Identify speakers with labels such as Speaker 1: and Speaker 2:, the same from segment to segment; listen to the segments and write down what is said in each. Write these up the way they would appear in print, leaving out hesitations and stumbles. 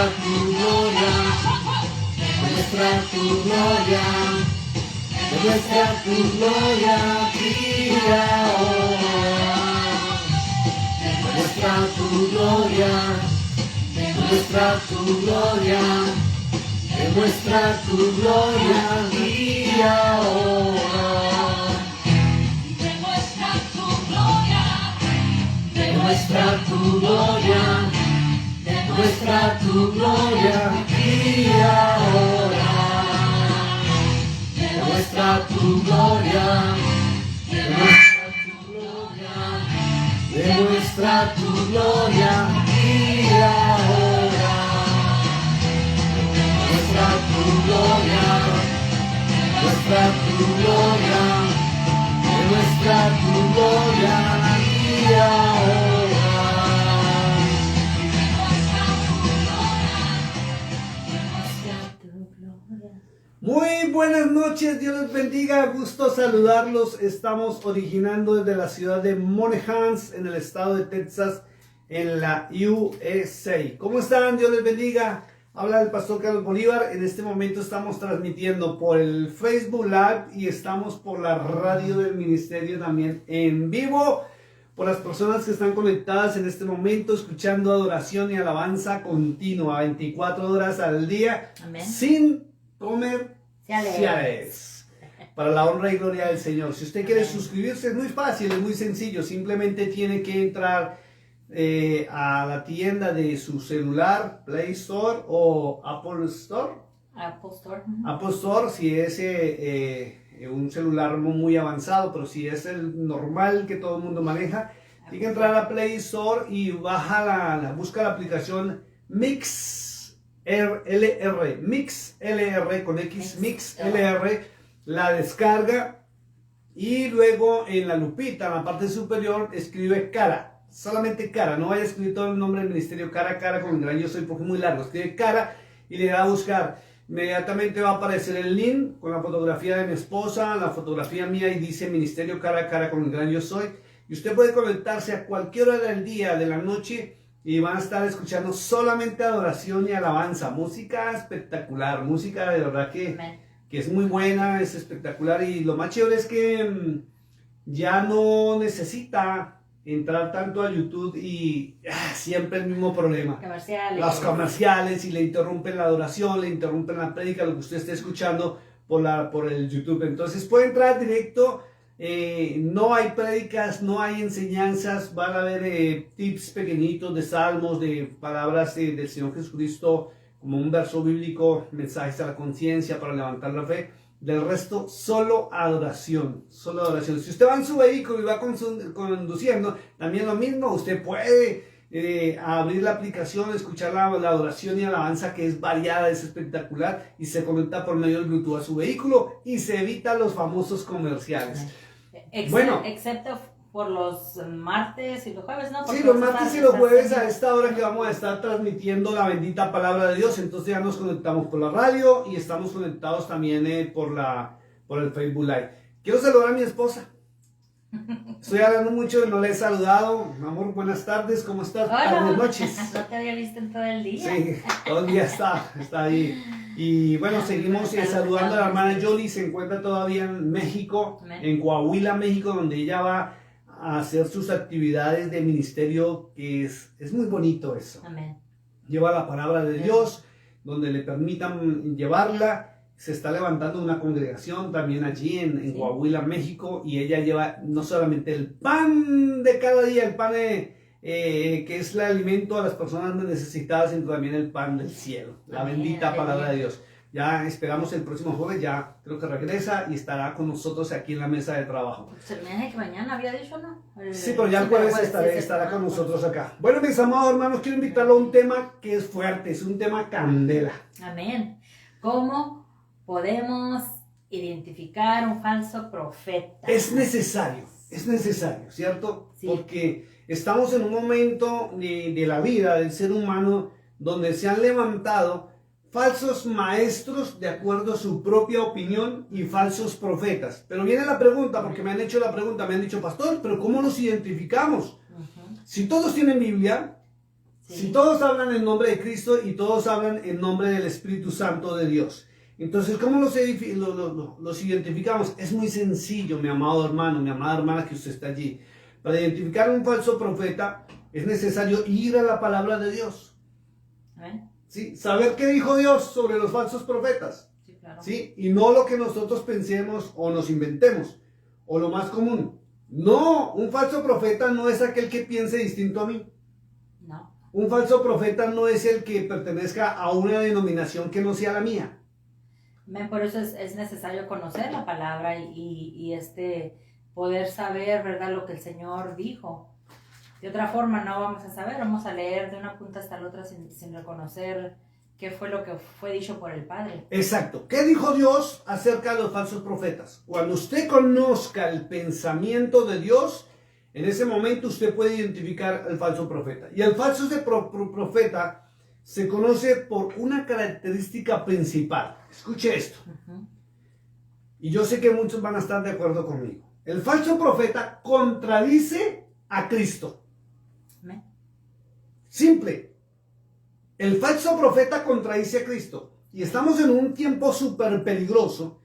Speaker 1: tu gloria, demuestra tu gloria, demuestra tu gloria aquí y ahora. Demuestra tu gloria, demuestra tu gloria, demuestra tu gloria aquí y ahora. Demuestra tu gloria, demuestra tu gloria aquí y ahora. Demuestra tu gloria, demuestra tu gloria, demuestra tu gloria aquí y ahora. Demuestra tu gloria, demuestra tu gloria, demuestra tu gloria aquí y ahora. Muy buenas noches, Dios les bendiga, gusto saludarlos. Estamos originando desde la ciudad de Monahans, en el estado de Texas, en la USA. ¿Cómo están? Dios les bendiga. Habla el pastor Carlos Bolívar. En este momento estamos transmitiendo por el Facebook Live y estamos por la radio del ministerio también en vivo. Por las personas que están conectadas en este momento, escuchando adoración y alabanza continua, 24 horas al día. Amén. Sin comerciales, para la honra y gloria del Señor. Si usted quiere suscribirse, es muy fácil, es muy sencillo. Simplemente tiene que entrar a la tienda de su celular, Play Store o Apple Store.
Speaker 2: Apple Store.
Speaker 1: Apple Store, si es un celular muy avanzado, pero si es el normal que todo el mundo maneja, tiene que entrar a Play Store y busca la aplicación MixLR, MixLR con X, MixLR, la descarga y luego en la lupita, en la parte superior, escribe cara, solamente cara, no vaya a escribir todo el nombre del ministerio, cara con el gran yo soy porque es muy largo, escribe cara y le da a buscar. Inmediatamente va a aparecer el link con la fotografía de mi esposa, la fotografía mía y dice ministerio cara a cara con el gran yo soy. Y usted puede conectarse a cualquier hora del día, de la noche, y van a estar escuchando solamente adoración y alabanza. Música espectacular, música de verdad que es muy buena, es espectacular. Y lo más chévere es que ya no necesita entrar tanto a YouTube y siempre el mismo problema. Los comerciales y le interrumpen la adoración, le interrumpen la prédica, lo que usted esté escuchando por el YouTube. Entonces puede entrar directo. No hay prédicas, no hay enseñanzas, van a haber tips pequeñitos de salmos, de palabras del Señor Jesucristo, como un verso bíblico, mensajes a la conciencia para levantar la fe. Del resto, solo adoración, solo adoración. Si usted va en su vehículo y va conduciendo, también lo mismo, usted puede abrir la aplicación, escuchar la adoración y alabanza que es variada, es espectacular y se conecta por medio del Bluetooth a su vehículo y se evita los famosos comerciales.
Speaker 2: Excepto por los martes y los jueves, ¿no?
Speaker 1: Porque sí, los martes y los jueves a esta hora que vamos a estar transmitiendo la bendita palabra de Dios, entonces ya nos conectamos por la radio y estamos conectados también por el Facebook Live. Quiero saludar a mi esposa. Estoy hablando mucho y no le he saludado. Amor, buenas tardes, ¿cómo estás? Buenas noches.
Speaker 2: No te había visto en todo el día.
Speaker 1: Sí, todo el día está ahí. Y bueno, seguimos saludando a la hermana Jolie, se encuentra todavía en México, en Coahuila, México, donde ella va a hacer sus actividades de ministerio, que es muy bonito eso.
Speaker 2: Amén.
Speaker 1: Lleva la palabra de Dios, donde le permitan llevarla. Se está levantando una congregación también allí en Coahuila, México, y ella lleva no solamente el pan de cada día, el pan que es el alimento a las personas necesitadas, sino también el pan del cielo, la bendita palabra de Dios. Ya esperamos el próximo jueves, ya creo que regresa y estará con nosotros aquí en la mesa de trabajo.
Speaker 2: Se me hace que mañana había dicho, ¿no?
Speaker 1: Sí, pero ya el jueves estará con nosotros acá. Bueno, mis amados hermanos, quiero invitarlo a un tema que es fuerte, es un tema candela.
Speaker 2: Amén. ¿Cómo podemos identificar un falso profeta?
Speaker 1: Es necesario, ¿cierto?
Speaker 2: Sí.
Speaker 1: Porque estamos en un momento de la vida del ser humano donde se han levantado falsos maestros de acuerdo a su propia opinión y falsos profetas. Pero viene la pregunta, porque me han hecho la pregunta, me han dicho, pastor, pero ¿cómo nos identificamos? Si todos tienen Biblia,
Speaker 2: Sí.
Speaker 1: Si todos hablan en nombre de Cristo y todos hablan en nombre del Espíritu Santo de Dios. Entonces, ¿cómo los identificamos? Es muy sencillo, mi amado hermano, mi amada hermana que usted está allí. Para identificar un falso profeta es necesario ir a la palabra de Dios.
Speaker 2: Amén.
Speaker 1: ¿Sí? Saber qué dijo Dios sobre los falsos profetas.
Speaker 2: Sí, claro.
Speaker 1: ¿Sí? Y no lo que nosotros pensemos o nos inventemos, o lo más común. No, un falso profeta no es aquel que piense distinto a mí.
Speaker 2: No.
Speaker 1: Un falso profeta no es el que pertenezca a una denominación que no sea la mía.
Speaker 2: Amén. Por eso es necesario conocer la palabra y poder saber, ¿verdad?, lo que el Señor dijo. De otra forma no vamos a saber, vamos a leer de una punta hasta la otra sin reconocer qué fue lo que fue dicho por el Padre.
Speaker 1: Exacto. ¿Qué dijo Dios acerca de los falsos profetas? Cuando usted conozca el pensamiento de Dios, en ese momento usted puede identificar al falso profeta. Y el falso profeta se conoce por una característica principal. Escuche esto. Y yo sé que muchos van a estar de acuerdo conmigo. El falso profeta contradice a Cristo.
Speaker 2: Amén.
Speaker 1: Simple. El falso profeta contradice a Cristo. Y estamos en un tiempo súper peligroso.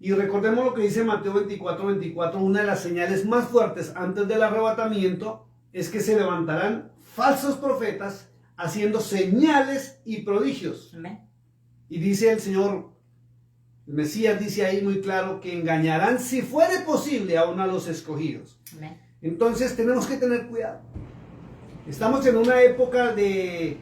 Speaker 1: Y recordemos lo que dice Mateo 24:24. Una de las señales más fuertes antes del arrebatamiento es que se levantarán falsos profetas haciendo señales y prodigios.
Speaker 2: Amén.
Speaker 1: Y dice el Señor, el Mesías dice ahí muy claro que engañarán si fuere posible aún a los escogidos.
Speaker 2: Amén.
Speaker 1: Entonces tenemos que tener cuidado. Estamos en una época del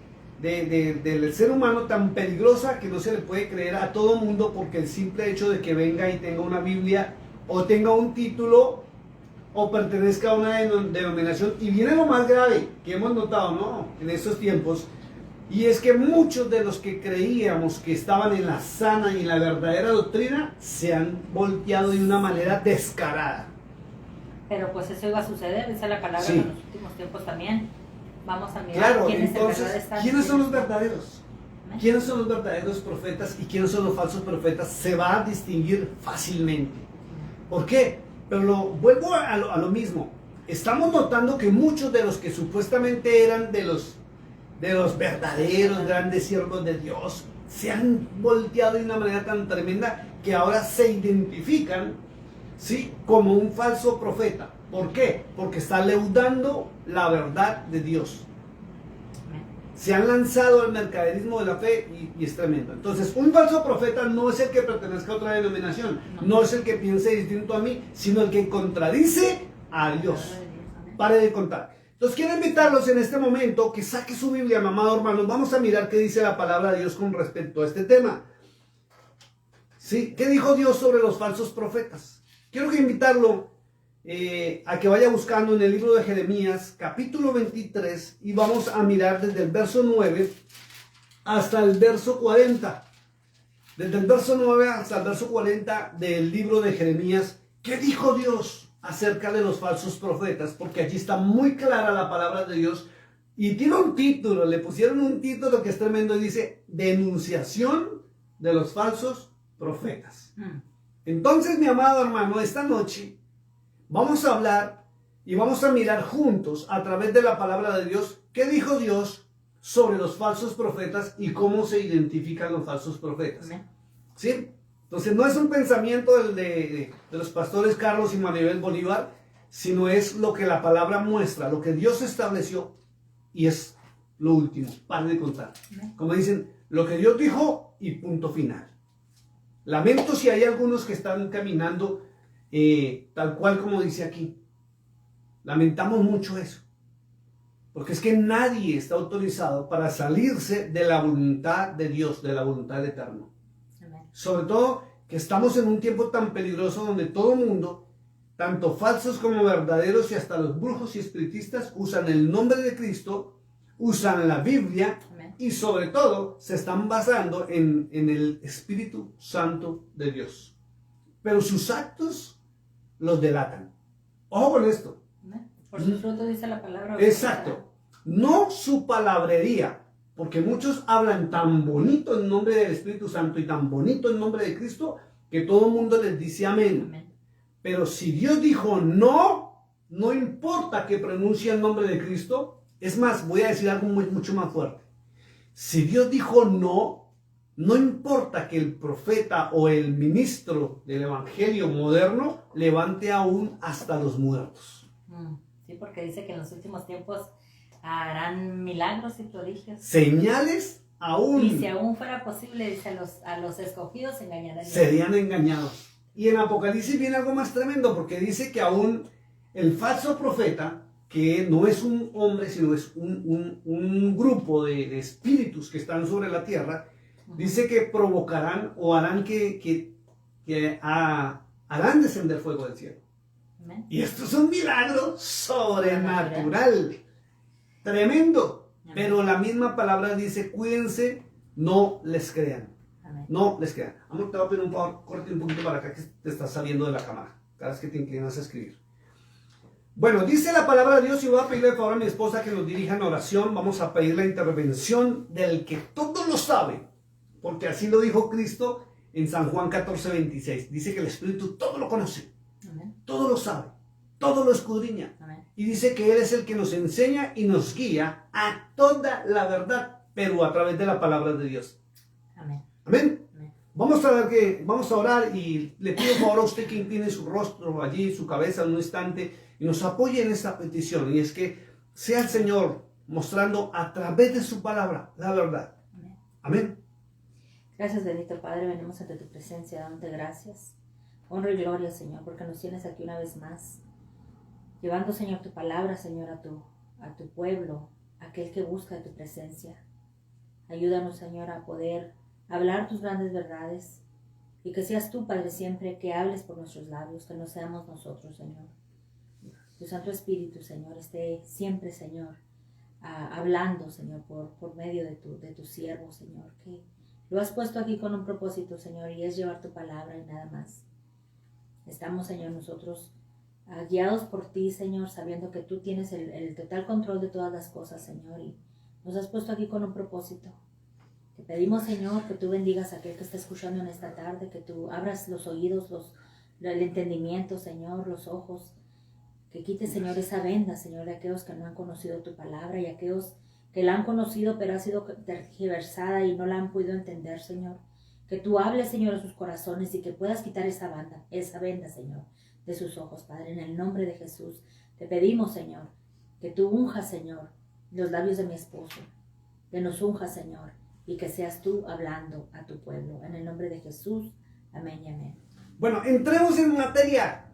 Speaker 1: ser humano tan peligrosa que no se le puede creer a todo mundo porque el simple hecho de que venga y tenga una Biblia o tenga un título o pertenezca a una denominación. Y viene lo más grave que hemos notado, ¿no?, en estos tiempos, y es que muchos de los que creíamos que estaban en la sana y en la verdadera doctrina se han volteado de una manera descarada.
Speaker 2: Pero pues eso iba a suceder, dice la palabra,
Speaker 1: Sí.
Speaker 2: en los últimos tiempos también. Vamos a mirar
Speaker 1: Claro,
Speaker 2: quiénes
Speaker 1: entonces,
Speaker 2: en verdad están.
Speaker 1: ¿quiénes son los verdaderos?
Speaker 2: Amén.
Speaker 1: ¿Quiénes son los verdaderos profetas y quiénes son los falsos profetas? Se va a distinguir fácilmente. ¿Por qué? Pero vuelvo a lo mismo. Estamos notando que muchos de los que supuestamente eran de los verdaderos grandes siervos de Dios se han volteado de una manera tan tremenda que ahora se identifican, ¿sí?, como un falso profeta. ¿Por qué? Porque está leudando la verdad de Dios.
Speaker 2: Amén.
Speaker 1: Se han lanzado al mercaderismo de la fe y es tremendo. Entonces, un falso profeta no es el que pertenezca a otra denominación, no es el que piense distinto a mí, sino el que contradice a Dios.
Speaker 2: Amén.
Speaker 1: Pare de contar. Entonces quiero invitarlos en este momento que saque su Biblia, mi amado hermano. Vamos a mirar qué dice la palabra de Dios con respecto a este tema. ¿Sí? ¿Qué dijo Dios sobre los falsos profetas? Quiero que invitarlo a que vaya buscando en el libro de Jeremías, capítulo 23, y vamos a mirar desde el verso 9 hasta el verso 40. Desde el verso 9 hasta el verso 40 del libro de Jeremías, ¿qué dijo Dios acerca de los falsos profetas? Porque allí está muy clara la palabra de Dios y tiene un título, le pusieron un título que es tremendo y dice denunciación de los falsos profetas. Entonces, mi amado hermano, esta noche vamos a hablar y vamos a mirar juntos a través de la palabra de Dios qué dijo Dios sobre los falsos profetas y cómo se identifican los falsos profetas. ¿Sí? Entonces no es un pensamiento de los pastores Carlos y Maribel Bolívar, sino es lo que la palabra muestra, lo que Dios estableció y es lo último, para de contar. Como dicen, lo que Dios dijo y punto final. Lamento si hay algunos que están caminando tal cual como dice aquí. Lamentamos mucho eso. Porque es que nadie está autorizado para salirse de la voluntad de Dios, de la voluntad eterna. Sobre todo que estamos en un tiempo tan peligroso donde todo el mundo, tanto falsos como verdaderos y hasta los brujos y espiritistas, usan el nombre de Cristo, usan la Biblia y sobre todo se están basando en el Espíritu Santo de Dios. Pero sus actos los delatan. Ojo con esto.
Speaker 2: Por su fruto dice la palabra.
Speaker 1: Exacto. No su palabrería. Porque muchos hablan tan bonito en nombre del Espíritu Santo y tan bonito en nombre de Cristo que todo el mundo les dice amén.
Speaker 2: Amén.
Speaker 1: Pero si Dios dijo no, no importa que pronuncie el nombre de Cristo, Es más, voy a decir algo mucho más fuerte. Si Dios dijo no, no importa que el profeta o el ministro del evangelio moderno levante aún hasta los muertos.
Speaker 2: Sí, porque dice que en los últimos tiempos harán milagros y prodigios.
Speaker 1: Señales aún.
Speaker 2: Y si aún fuera posible, dice, a los escogidos engañarán.
Speaker 1: Serían engañados. Y en Apocalipsis viene algo más tremendo, porque dice que aún el falso profeta, que no es un hombre, sino es un grupo de espíritus que están sobre la tierra, dice que provocarán o harán harán descender fuego del cielo.
Speaker 2: Amén.
Speaker 1: Y esto es un milagro sobrenatural. Tremendo.
Speaker 2: Amén.
Speaker 1: Pero la misma palabra dice, cuídense, no les crean.
Speaker 2: Amén.
Speaker 1: No les crean. Amor, te voy a pedir un favor, corte un poquito para acá que te estás saliendo de la cámara. Cada vez que te inclinas a escribir. Bueno, dice la palabra de Dios y voy a pedirle de favor a mi esposa que nos dirija en oración. Vamos a pedir la intervención del que todo lo sabe. Porque así lo dijo Cristo en San Juan 14:26. Dice que el Espíritu todo lo conoce.
Speaker 2: Amén.
Speaker 1: Todo lo sabe. Todo lo escudriña.
Speaker 2: Amén.
Speaker 1: Y dice que Él es el que nos enseña y nos guía a toda la verdad, pero a través de la palabra de Dios.
Speaker 2: Amén.
Speaker 1: Amén.
Speaker 2: Amén.
Speaker 1: Vamos a orar y le pido por favor a usted que incline su rostro allí, su cabeza en un instante y nos apoye en esta petición. Y es que sea el Señor mostrando a través de su palabra la verdad.
Speaker 2: Amén.
Speaker 1: Amén.
Speaker 2: Gracias, bendito Padre, venimos ante tu presencia, dándote gracias. Honra y gloria, Señor, porque nos tienes aquí una vez más. Llevando, Señor, tu palabra, Señor, a tu pueblo, aquel que busca tu presencia. Ayúdanos, Señor, a poder hablar tus grandes verdades y que seas tú, Padre, siempre que hables por nuestros labios, que no seamos nosotros, Señor. Tu Santo Espíritu, Señor, esté siempre, Señor, hablando, Señor, por medio de tu siervo, Señor, que lo has puesto aquí con un propósito, Señor, y es llevar tu palabra y nada más. Estamos, Señor, nosotros guiados por ti, Señor, sabiendo que tú tienes el total control de todas las cosas, Señor, y nos has puesto aquí con un propósito. Te pedimos, Señor, que tú bendigas a aquel que está escuchando en esta tarde, que tú abras los oídos, el entendimiento, Señor, los ojos, que quites, Señor, esa venda, Señor, de aquellos que no han conocido tu palabra y aquellos que la han conocido pero ha sido tergiversada y no la han podido entender, Señor. Que tú hables, Señor, a sus corazones y que puedas quitar esa venda, Señor, de sus ojos, Padre, en el nombre de Jesús. Te pedimos, Señor, que tú unjas, Señor, los labios de mi esposo, que nos unjas, Señor, y que seas tú hablando a tu pueblo. En el nombre de Jesús, amén y amén.
Speaker 1: Bueno, entremos en materia.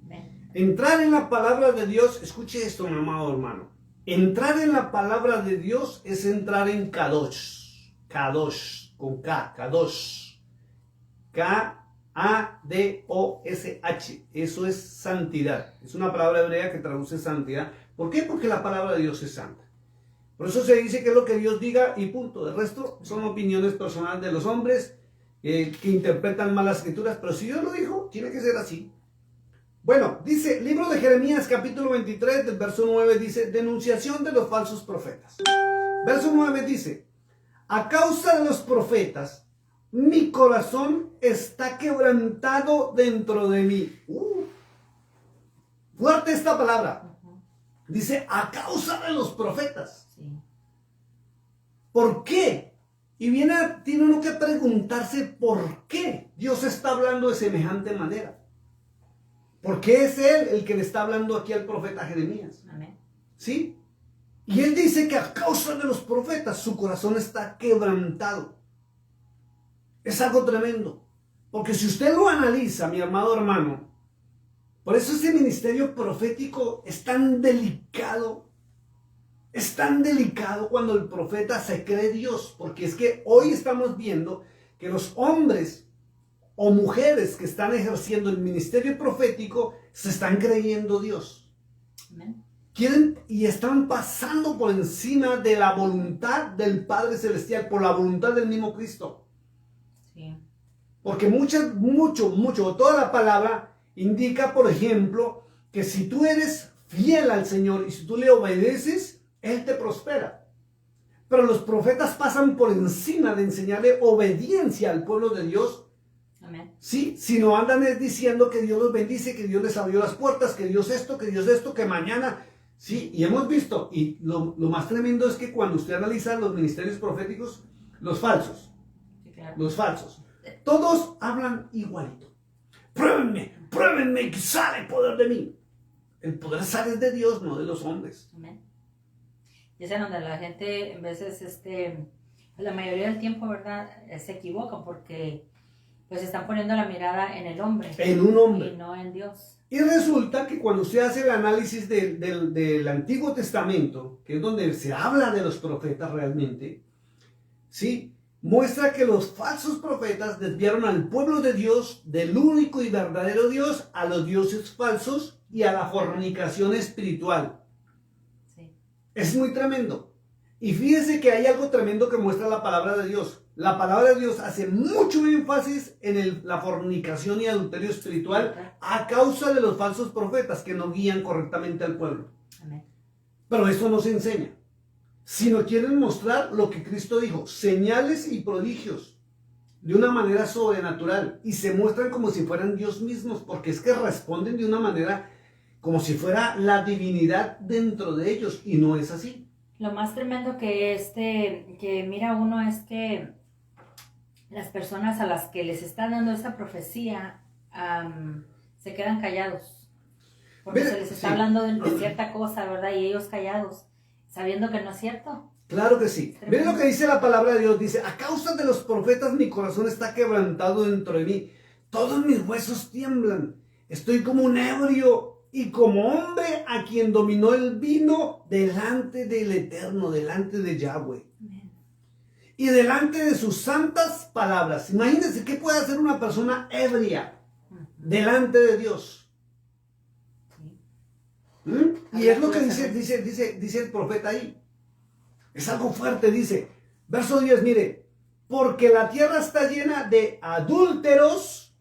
Speaker 2: Amén.
Speaker 1: Entrar en la palabra de Dios, escuche esto, mi amado hermano. Entrar en la palabra de Dios es entrar en Kadosh. Kadosh, con K, Kadosh. K-A-D-O-S-H. Eso es santidad. Es una palabra hebrea que traduce santidad. ¿Por qué? Porque la palabra de Dios es santa. Por eso se dice que es lo que Dios diga y punto. El resto son opiniones personales de los hombres que interpretan mal las escrituras. Pero si Dios lo dijo, tiene que ser así. Bueno, dice, libro de Jeremías, capítulo 23, del verso 9, dice, denunciación de los falsos profetas. Verso 9 dice, a causa de los profetas, mi corazón está quebrantado dentro de mí. Fuerte esta palabra. Dice, a causa de los profetas.
Speaker 2: Sí.
Speaker 1: ¿Por qué? Y tiene uno que preguntarse por qué Dios está hablando de semejante manera. Porque es Él el que le está hablando aquí al profeta Jeremías.
Speaker 2: Amén.
Speaker 1: ¿Sí? Y Él dice que a causa de los profetas su corazón está quebrantado. Es algo tremendo. Porque si usted lo analiza, mi amado hermano, por eso ese ministerio profético es tan delicado. Es tan delicado cuando el profeta se cree Dios. Porque es que hoy estamos viendo que los hombres o mujeres que están ejerciendo el ministerio profético se están creyendo Dios.
Speaker 2: Amén.
Speaker 1: Quieren y están pasando por encima de la voluntad del Padre Celestial, por la voluntad del mismo Cristo.
Speaker 2: Sí.
Speaker 1: Porque toda la palabra indica, por ejemplo, que si tú eres fiel al Señor y si tú le obedeces, Él te prospera. Pero los profetas pasan por encima de enseñarle obediencia al pueblo de Dios.
Speaker 2: Amén.
Speaker 1: Sí, si no andan diciendo que Dios los bendice, que Dios les abrió las puertas, que Dios esto, que mañana. Sí, y hemos visto, y lo más tremendo es que cuando usted analiza los ministerios proféticos, los falsos,
Speaker 2: Sí, claro.
Speaker 1: los falsos, todos hablan igualito. Pruébenme que sale poder de mí. El poder sale de Dios, no de los hombres.
Speaker 2: Amén. Y es en donde la gente, en veces, la mayoría del tiempo, ¿verdad? Se equivocan porque pues están poniendo la mirada en el hombre.
Speaker 1: En un hombre.
Speaker 2: Y no en Dios.
Speaker 1: Y resulta que cuando usted hace el análisis del Antiguo Testamento, que es donde se habla de los profetas realmente, ¿sí? Muestra que los falsos profetas desviaron al pueblo de Dios, del único y verdadero Dios, a los dioses falsos y a la fornicación espiritual.
Speaker 2: Sí.
Speaker 1: Es muy tremendo. Y fíjese que hay algo tremendo que muestra la palabra de Dios. La palabra de Dios hace mucho énfasis en la fornicación y adulterio espiritual a causa de los falsos profetas que no guían correctamente al pueblo.
Speaker 2: Amén.
Speaker 1: Pero eso no se enseña, sino quieren mostrar lo que Cristo dijo, señales y prodigios, de una manera sobrenatural, y se muestran como si fueran Dios mismos, porque es que responden de una manera como si fuera la divinidad dentro de ellos, y no es así.
Speaker 2: Lo más tremendo que mira uno es que las personas a las que les están dando esta profecía se quedan callados. Porque se les está hablando de cierta cosa, ¿verdad? Y ellos callados, sabiendo que no es cierto.
Speaker 1: Claro que sí. Miren lo que dice la palabra de Dios. Dice, a causa de los profetas mi corazón está quebrantado dentro de mí. Todos mis huesos tiemblan. Estoy como un ebrio y como hombre a quien dominó el vino delante del Eterno, delante de Yahweh.
Speaker 2: Amén.
Speaker 1: Y delante de sus santas palabras. Imagínense qué puede hacer una persona ebria delante de Dios. Y es lo que dice el profeta ahí. Es algo fuerte, dice. Verso 10, mire. Porque la tierra está llena de adúlteros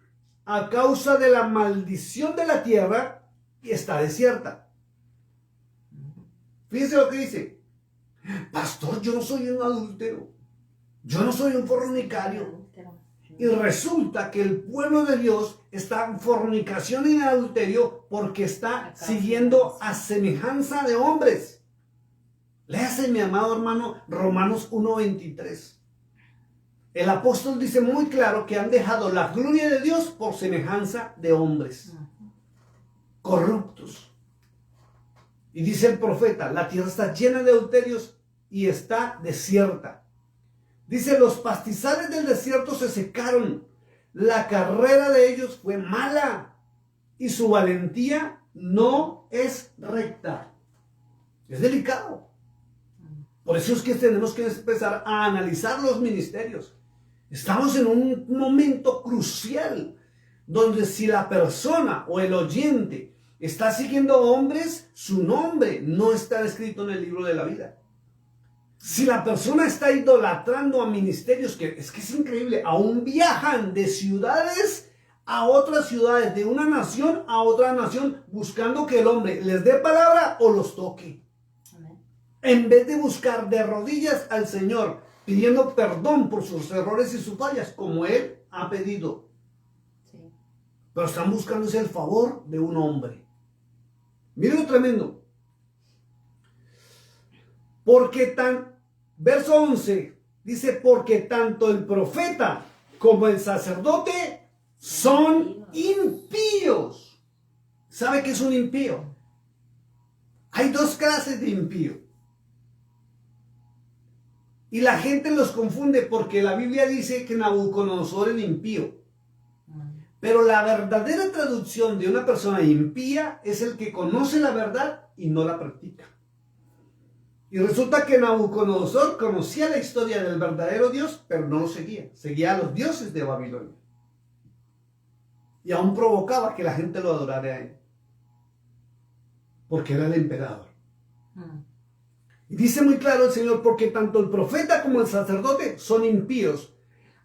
Speaker 1: a causa de la maldición de la tierra y está desierta. Fíjense lo que dice. Pastor, yo no soy un adúltero. Yo no soy un fornicario. Y resulta que el pueblo de Dios está en fornicación y en adulterio porque está siguiendo a semejanza de hombres. Léase, mi amado hermano, Romanos 1:23. El apóstol dice muy claro que han dejado la gloria de Dios por semejanza de hombres corruptos. Y dice el profeta, la tierra está llena de adulterios y está desierta. Dice, los pastizales del desierto se secaron, la carrera de ellos fue mala y su valentía no es recta. Es delicado. Por eso es que tenemos que empezar a analizar los ministerios. Estamos en un momento crucial donde si la persona o el oyente está siguiendo hombres, su nombre no está escrito en el libro de la vida. Si la persona está idolatrando a ministerios, que es increíble, aún viajan de ciudades a otras ciudades, de una nación a otra nación, buscando que el hombre les dé palabra o los toque. Amén. En vez de buscar de rodillas al Señor, pidiendo perdón por sus errores y sus fallas, como Él ha pedido. Sí. Pero están buscándose el favor de un hombre. Miren lo tremendo. Verso 11 dice, porque tanto el profeta como el sacerdote son impíos. ¿Sabe qué es un impío? Hay dos clases de impío. Y la gente los confunde porque la Biblia dice que Nabucodonosor era impío. Pero la verdadera traducción de una persona impía es el que conoce la verdad y no la practica. Y resulta que Nabucodonosor conocía la historia del verdadero Dios, pero no lo seguía. Seguía a los dioses de Babilonia. Y aún provocaba que la gente lo adorara a él. Porque era el emperador. Y dice muy claro el Señor, porque tanto el profeta como el sacerdote son impíos.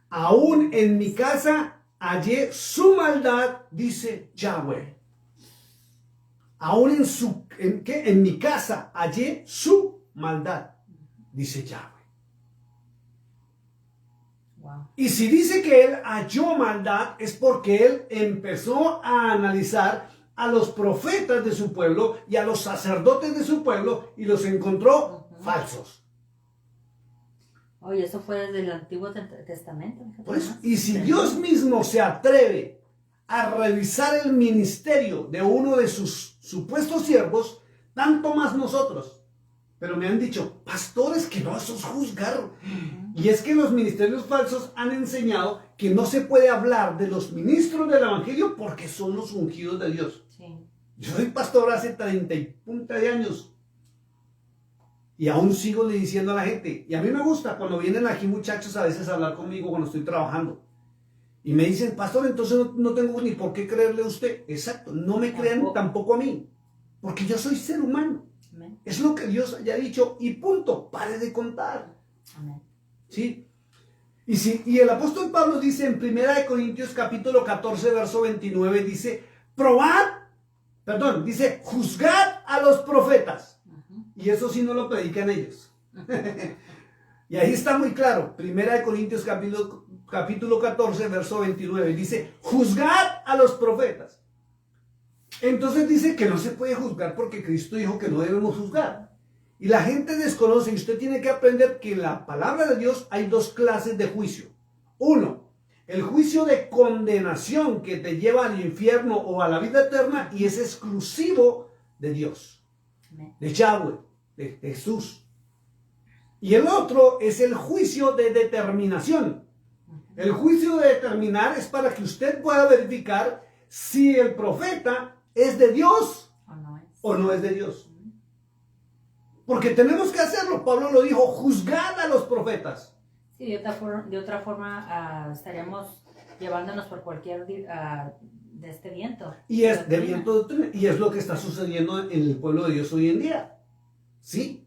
Speaker 1: Aún en mi casa hallé su maldad, dice Yahweh. Aún en mi casa hallé su maldad, dice Yahweh. Wow. Y si dice que él halló maldad, es porque él empezó a analizar a los profetas de su pueblo y a los sacerdotes de su pueblo y los encontró falsos.
Speaker 2: Oye, eso fue desde el Antiguo Testamento.
Speaker 1: Por eso, y si Dios mismo se atreve a revisar el ministerio de uno de sus supuestos siervos, tanto más nosotros. Pero me han dicho, pastores, que no, eso es juzgar. Y es que los ministerios falsos han enseñado que no se puede hablar de los ministros del evangelio porque son los ungidos de Dios.
Speaker 2: Sí.
Speaker 1: Yo soy pastor hace 30 y punta de años. Y aún sigo diciendo a la gente. Y a mí me gusta cuando vienen aquí muchachos a veces a hablar conmigo cuando estoy trabajando. Y me dicen, pastor, entonces no tengo ni por qué creerle a usted. Exacto, no me crean tampoco a mí. Porque yo soy ser humano.
Speaker 2: Amén.
Speaker 1: Es lo que Dios haya dicho y punto. Pare de contar.
Speaker 2: Amén.
Speaker 1: ¿Sí? Y el apóstol Pablo dice en 1 Corintios capítulo 14, verso 29, dice, dice, juzgad a los profetas. Y eso sí no lo predican ellos. Y ahí está muy claro. 1 Corintios capítulo 14, verso 29. Dice, juzgad a los profetas. Entonces dice que no se puede juzgar porque Cristo dijo que no debemos juzgar. Y la gente desconoce, y usted tiene que aprender que en la palabra de Dios hay dos clases de juicio. Uno, el juicio de condenación que te lleva al infierno o a la vida eterna y es exclusivo de Dios, de Yahweh, de Jesús. Y el otro es el juicio de determinación. El juicio de determinar es para que usted pueda verificar si el profeta es de Dios o no es de Dios. Porque tenemos que hacerlo. Pablo lo dijo, juzgad a los profetas.
Speaker 2: Sí, de otra forma estaríamos llevándonos por cualquier de este viento.
Speaker 1: Y es de viento de doctrina. Y es lo que está sucediendo en el pueblo de Dios hoy en día. ¿Sí?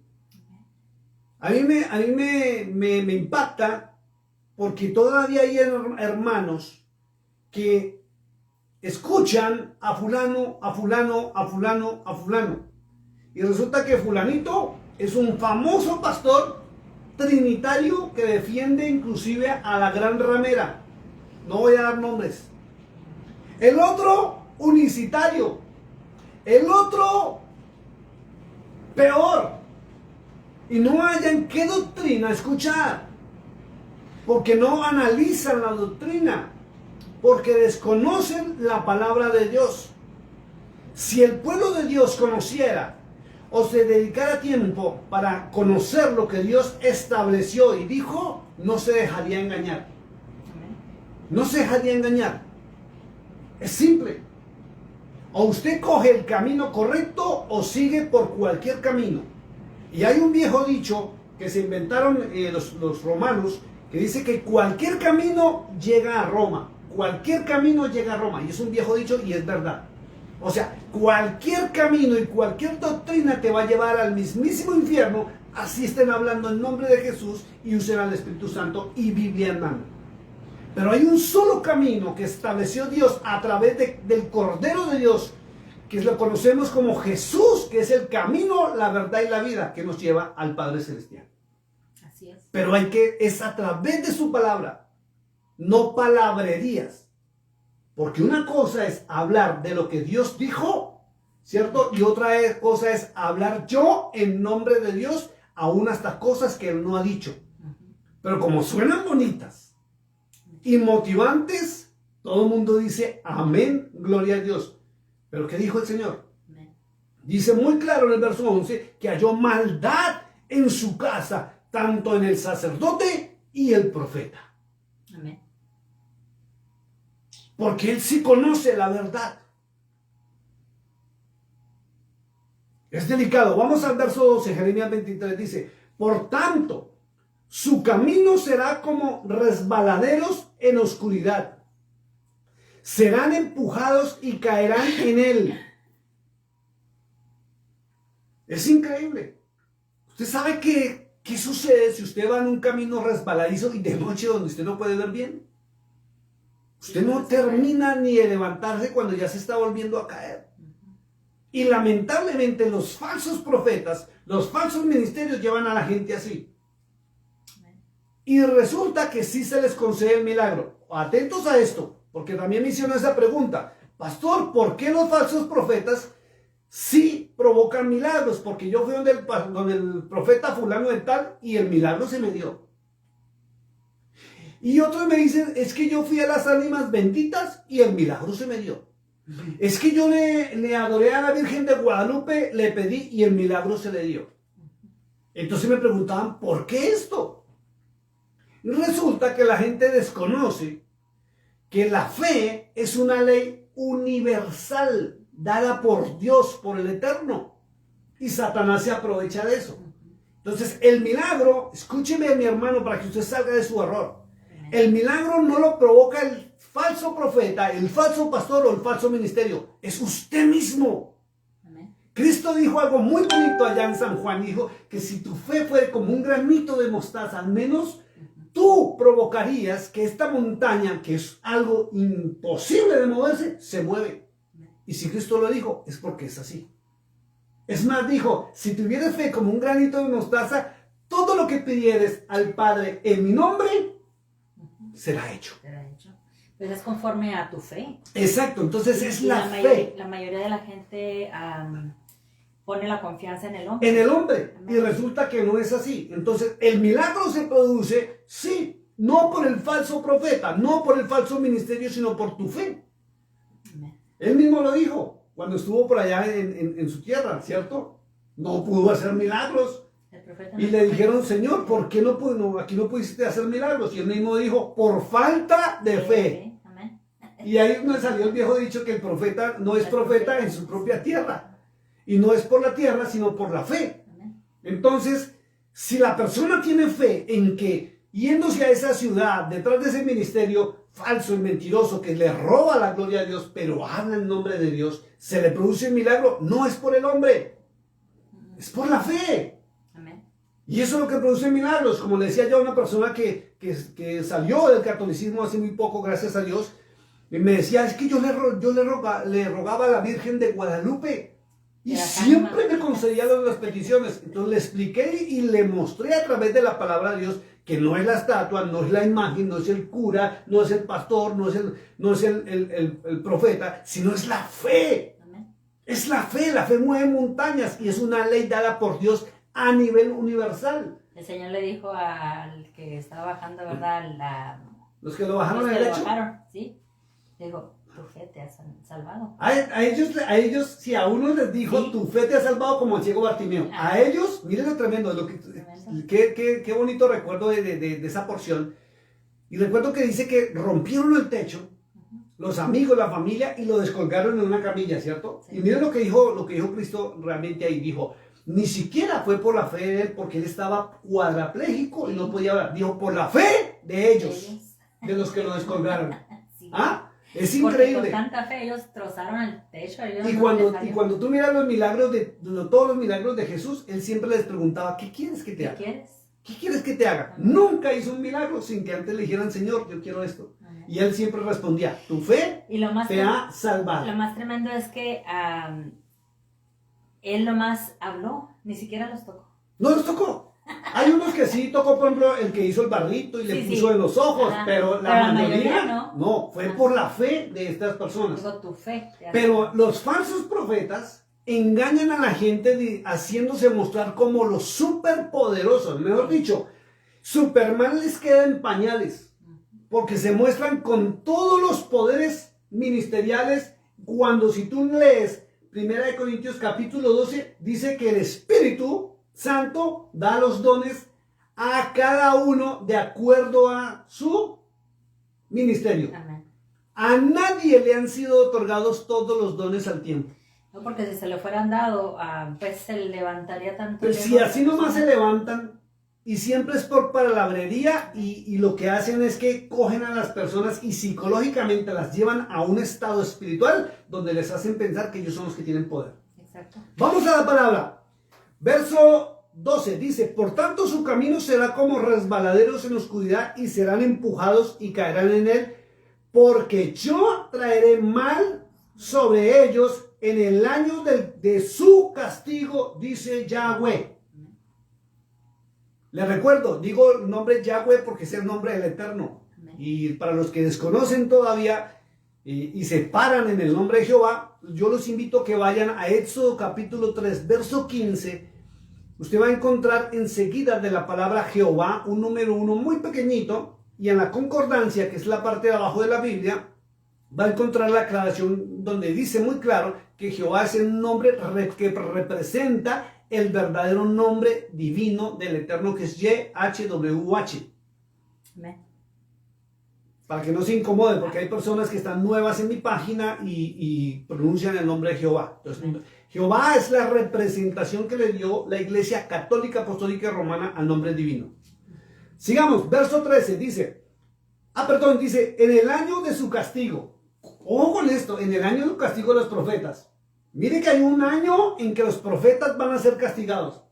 Speaker 1: A mí me impacta porque todavía hay hermanos que escuchan a fulano, a fulano, a fulano, a fulano. Y resulta que fulanito es un famoso pastor trinitario que defiende inclusive a la gran ramera. No voy a dar nombres. El otro unicitario. El otro peor. Y no hallan qué doctrina escuchar. Porque no analizan la doctrina. Porque desconocen la palabra de Dios. Si el pueblo de Dios conociera o se dedicara tiempo para conocer lo que Dios estableció y dijo, no se dejaría engañar. No se dejaría engañar. Es simple. O usted coge el camino correcto o sigue por cualquier camino. Y hay un viejo dicho que se inventaron los romanos que dice que cualquier camino llega a Roma. Cualquier camino llega a Roma. Y es un viejo dicho y es verdad. O sea, cualquier camino y cualquier doctrina te va a llevar al mismísimo infierno, así estén hablando en nombre de Jesús y usen al Espíritu Santo y Biblia en mano. Pero hay un solo camino que estableció Dios a través del Cordero de Dios, que lo conocemos como Jesús, que es el camino, la verdad y la vida, que nos lleva al Padre Celestial.
Speaker 2: Así es.
Speaker 1: Pero es a través de su palabra, no palabrerías. Porque una cosa es hablar de lo que Dios dijo, ¿cierto? Y otra cosa es hablar yo en nombre de Dios, aún hasta cosas que Él no ha dicho. Pero como suenan bonitas y motivantes, todo el mundo dice amén, gloria a Dios. Pero ¿qué dijo el Señor? Amén. Dice muy claro en el verso 11 que halló maldad en su casa, tanto en el sacerdote y el profeta.
Speaker 2: Amén.
Speaker 1: Porque Él sí conoce la verdad. Es delicado. Vamos al verso 12, Jeremías 23, dice, por tanto, su camino será como resbaladeros en oscuridad. Serán empujados y caerán en él. Es increíble. Usted sabe qué sucede si usted va en un camino resbaladizo y de noche donde usted no puede ver bien. Usted no termina ni de levantarse cuando ya se está volviendo a caer. Y lamentablemente los falsos profetas, los falsos ministerios llevan a la gente así. Y resulta que sí se les concede el milagro. Atentos a esto, porque también me hicieron esa pregunta. pastor, ¿por qué los falsos profetas sí provocan milagros? Porque yo fui donde el profeta fulano de tal y el milagro se me dio. Y otros me dicen, es que yo fui a las ánimas benditas y el milagro se me dio. Es que yo le adoré a la Virgen de Guadalupe, le pedí y el milagro se le dio. Entonces me preguntaban, ¿por qué esto? Resulta que la gente desconoce que la fe es una ley universal dada por Dios, por el Eterno. Y Satanás se aprovecha de eso. Entonces el milagro, escúcheme mi hermano para que usted salga de su error. El milagro no lo provoca el falso profeta, el falso pastor o el falso ministerio. Es usted mismo. Amén. Cristo dijo algo muy bonito allá en San Juan. Dijo que si tu fe fuera como un granito de mostaza, al menos tú provocarías que esta montaña, que es algo imposible de moverse, se mueve. Y si Cristo lo dijo, es porque es así. Es más, dijo, si tuvieras fe como un granito de mostaza, todo lo que pidieres al Padre en mi nombre, será hecho.
Speaker 2: Pues es conforme a tu fe.
Speaker 1: Exacto, entonces es la fe.
Speaker 2: La mayoría de la gente pone la confianza en el hombre.
Speaker 1: En el hombre. Amén. Y resulta que no es así. Entonces el milagro se produce, sí, no por el falso profeta, no por el falso ministerio, sino por tu fe. Amén. Él mismo lo dijo cuando estuvo por allá en su tierra, ¿cierto? No pudo hacer milagros. Y le dijeron, Señor, ¿por qué aquí no pudiste hacer milagros? Y él mismo dijo, por falta de fe. Amén. Y ahí es donde salió el viejo dicho que el profeta no es profeta en su propia tierra. Y no es por la tierra, sino por la fe. Amén. Entonces, si la persona tiene fe en que yéndose a esa ciudad, detrás de ese ministerio falso y mentiroso que le roba la gloria a Dios, pero habla en nombre de Dios, se le produce un milagro, no es por el hombre, es por la fe. Y eso es lo que produce milagros. Como le decía yo a una persona que salió del catolicismo hace muy poco, gracias a Dios, y me decía, es que yo le rogaba a la Virgen de Guadalupe y siempre me concedía las peticiones. Entonces le expliqué y le mostré a través de la palabra de Dios que no es la estatua, no es la imagen, no es el cura, no es el pastor, no es el profeta, sino es la fe. Es la fe mueve montañas y es una ley dada por Dios a nivel universal.
Speaker 2: El Señor le dijo al que estaba bajando, ¿verdad?
Speaker 1: Los que lo bajaron
Speaker 2: el hecho. Sí. Dijo, tu fe te ha salvado.
Speaker 1: A ellos, si a uno les dijo, sí, tu fe te ha salvado como el ciego Bartimeo. A ellos, miren lo tremendo, qué bonito recuerdo de esa porción. Y recuerdo que dice que rompieron el techo, los amigos, la familia, y lo descolgaron en una camilla, ¿cierto? Sí. Y miren lo que dijo Cristo realmente ahí, dijo, ni siquiera fue por la fe de él, porque él estaba cuadrapléjico y no podía hablar. Dijo, por la fe de ellos, de los que lo descolgaron. Sí. ¿Ah? Es increíble.
Speaker 2: Porque con tanta fe ellos trozaron el techo.
Speaker 1: Y cuando tú miras los milagros todos los milagros de Jesús, él siempre les preguntaba, ¿qué quieres que te haga? ¿Qué quieres que te haga? Nunca hizo un milagro sin que antes le dijeran, Señor, yo quiero esto. Y él siempre respondía, tu fe te ha salvado.
Speaker 2: Lo más tremendo es que él nomás habló, ni siquiera los tocó.
Speaker 1: No los tocó. Hay unos que sí tocó, por ejemplo, el que hizo el barrito y le puso en los ojos, pero la mayoría no, fue por la fe de estas personas.
Speaker 2: Tu fe.
Speaker 1: Pero los falsos profetas engañan a la gente haciéndose mostrar como los superpoderosos. Mejor dicho, Superman les queda en pañales, porque se muestran con todos los poderes ministeriales, cuando si tú lees 1 Corintios capítulo 12, dice que el Espíritu Santo da los dones a cada uno de acuerdo a su ministerio. Amén. A nadie le han sido otorgados todos los dones al tiempo.
Speaker 2: No, porque si se le fueran dado, pues se levantaría tanto.
Speaker 1: Pero si así nomás se levantan, y siempre es por palabrería, y lo que hacen es que cogen a las personas y psicológicamente las llevan a un estado espiritual donde les hacen pensar que ellos son los que tienen poder.
Speaker 2: Exacto.
Speaker 1: Vamos a la palabra. Verso 12 dice, por tanto su camino será como resbaladeros en oscuridad y serán empujados y caerán en él, porque yo traeré mal sobre ellos en el año de su castigo, dice Yahweh. Le recuerdo, digo el nombre Yahweh porque es el nombre del Eterno. Y para los que desconocen todavía, y se paran en el nombre de Jehová, yo los invito a que vayan a Éxodo capítulo 3, verso 15. Usted va a encontrar enseguida de la palabra Jehová un número 1 muy pequeñito, y en la concordancia, que es la parte de abajo de la Biblia, va a encontrar la aclaración donde dice muy claro que Jehová es el nombre que representa el verdadero nombre divino del Eterno, que es YHWH.
Speaker 2: Amén.
Speaker 1: Para que no se incomode, porque hay personas que están nuevas en mi página y pronuncian el nombre de Jehová. Entonces, Jehová es la representación que le dio la Iglesia Católica Apostólica Romana al nombre divino. Sigamos, verso 13 dice, dice, en el año de su castigo. Ojo con esto, en el año de su castigo de los profetas. Mire que hay un año en que los profetas van a ser castigados.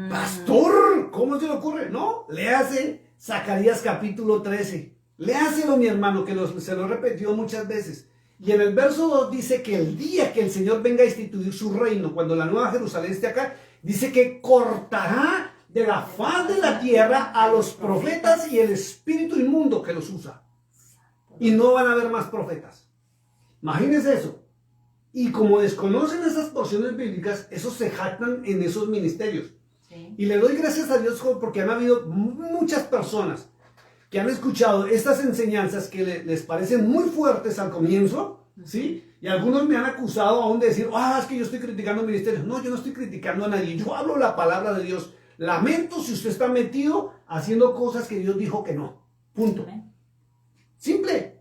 Speaker 1: Pastor, ¿cómo se le ocurre? No, léase Zacarías capítulo 13. Léaselo, mi hermano, que se lo repetió muchas veces. Y en el verso 2 dice que el día que el Señor venga a instituir su reino, cuando la nueva Jerusalén esté acá, dice que cortará de la faz de la tierra a los profetas y el espíritu inmundo que los usa. Y no van a haber más profetas. Imagínense eso. Y como desconocen esas porciones bíblicas, esos se jactan en esos ministerios. Sí. Y le doy gracias a Dios porque han habido muchas personas que han escuchado estas enseñanzas que les parecen muy fuertes al comienzo, ¿sí? Y algunos me han acusado aún de decir, es que yo estoy criticando ministerios. No, yo no estoy criticando a nadie, yo hablo la palabra de Dios. Lamento si usted está metido haciendo cosas que Dios dijo que no. Punto. Simple.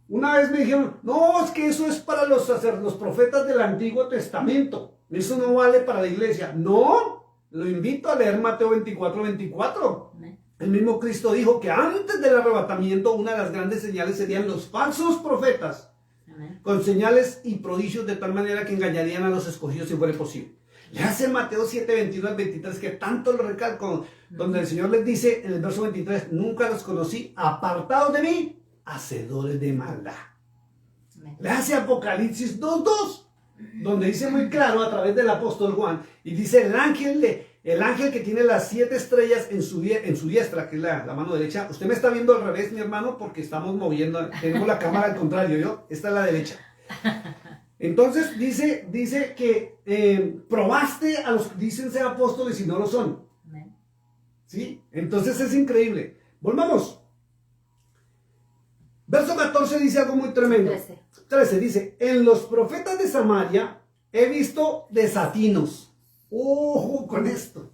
Speaker 1: Una vez me dijeron, no, es que eso es para los profetas del Antiguo Testamento. Eso no vale para la iglesia. No, lo invito a leer Mateo 24:24. El mismo Cristo dijo que antes del arrebatamiento una de las grandes señales serían los falsos profetas. Amén. Con señales y prodigios de tal manera que engañarían a los escogidos si fuera posible. Le hace Mateo 7:21-23 que tanto lo recalco, donde el Señor les dice en el verso 23, nunca los conocí, apartados de mí, hacedores de maldad. Amén. Le hace Apocalipsis 2:2, donde dice muy claro a través del apóstol Juan, y dice el ángel que tiene las 7 estrellas en su diestra, que es la mano derecha. Usted me está viendo al revés, mi hermano, porque estamos moviendo, tenemos la cámara al contrario, esta es la derecha. Entonces dice que probaste a los que dicen ser apóstoles y no lo son. ¿Sí? Entonces es increíble. Volvamos. Verso 14 dice algo muy tremendo. 13 dice, en los profetas de Samaria he visto desatinos. Ojo con esto.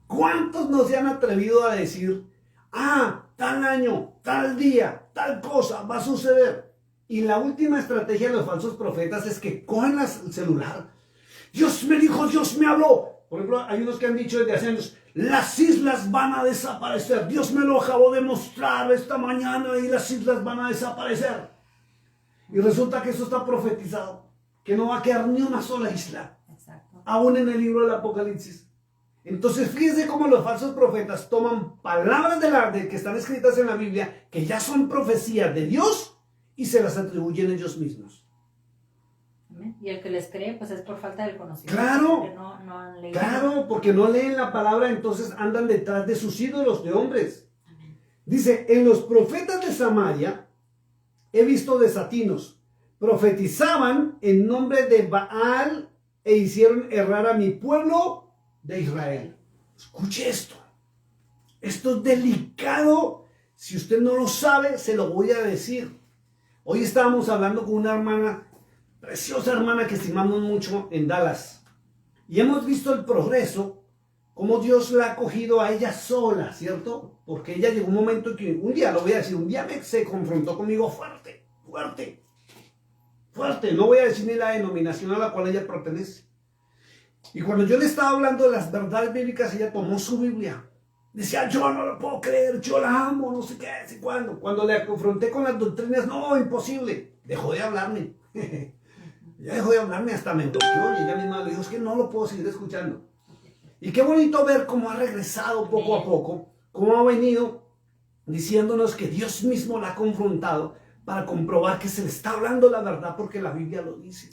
Speaker 1: ¿Cuántos no se han atrevido a decir, tal año, tal día, tal cosa va a suceder? Y la última estrategia de los falsos profetas es que cogen el celular. Dios me dijo, Dios me habló. Por ejemplo, hay unos que han dicho desde hace años, las islas van a desaparecer. Dios me lo acabó de mostrar esta mañana y las islas van a desaparecer. Y resulta que eso está profetizado, que no va a quedar ni una sola isla. Exacto. Aún en el libro del Apocalipsis. Entonces fíjense cómo los falsos profetas toman palabras de que están escritas en la Biblia, que ya son profecías de Dios, y se las atribuyen ellos mismos.
Speaker 2: Amén. Y el que les cree, pues es por falta del conocimiento.
Speaker 1: Claro,
Speaker 2: porque no han leído.
Speaker 1: Claro, porque no leen la palabra, entonces andan detrás de sus ídolos de hombres. Amén. Dice, en los profetas de Samaria he visto desatinos, profetizaban en nombre de Baal e hicieron errar a mi pueblo de Israel. Escuche esto. Esto es delicado. Si usted no lo sabe, se lo voy a decir. Hoy estábamos hablando con una hermana, preciosa hermana que estimamos mucho en Dallas. Y hemos visto el progreso, cómo Dios la ha cogido a ella sola, ¿cierto? Porque ella llegó un momento que, un día, lo voy a decir, un día se confrontó conmigo fuerte. No voy a decir ni la denominación a la cual ella pertenece. Y cuando yo le estaba hablando de las verdades bíblicas, ella tomó su Biblia. Decía, yo no lo puedo creer, yo la amo, no sé qué, no sé cuándo. Cuando le confronté con las doctrinas, no, imposible. Dejó de hablarme. Ya dejó de hablarme, hasta me bloqueó. Y ella misma le dijo, es que no lo puedo seguir escuchando. Y qué bonito ver cómo ha regresado poco a poco, cómo ha venido diciéndonos que Dios mismo la ha confrontado para comprobar que se le está hablando la verdad porque la Biblia lo dice.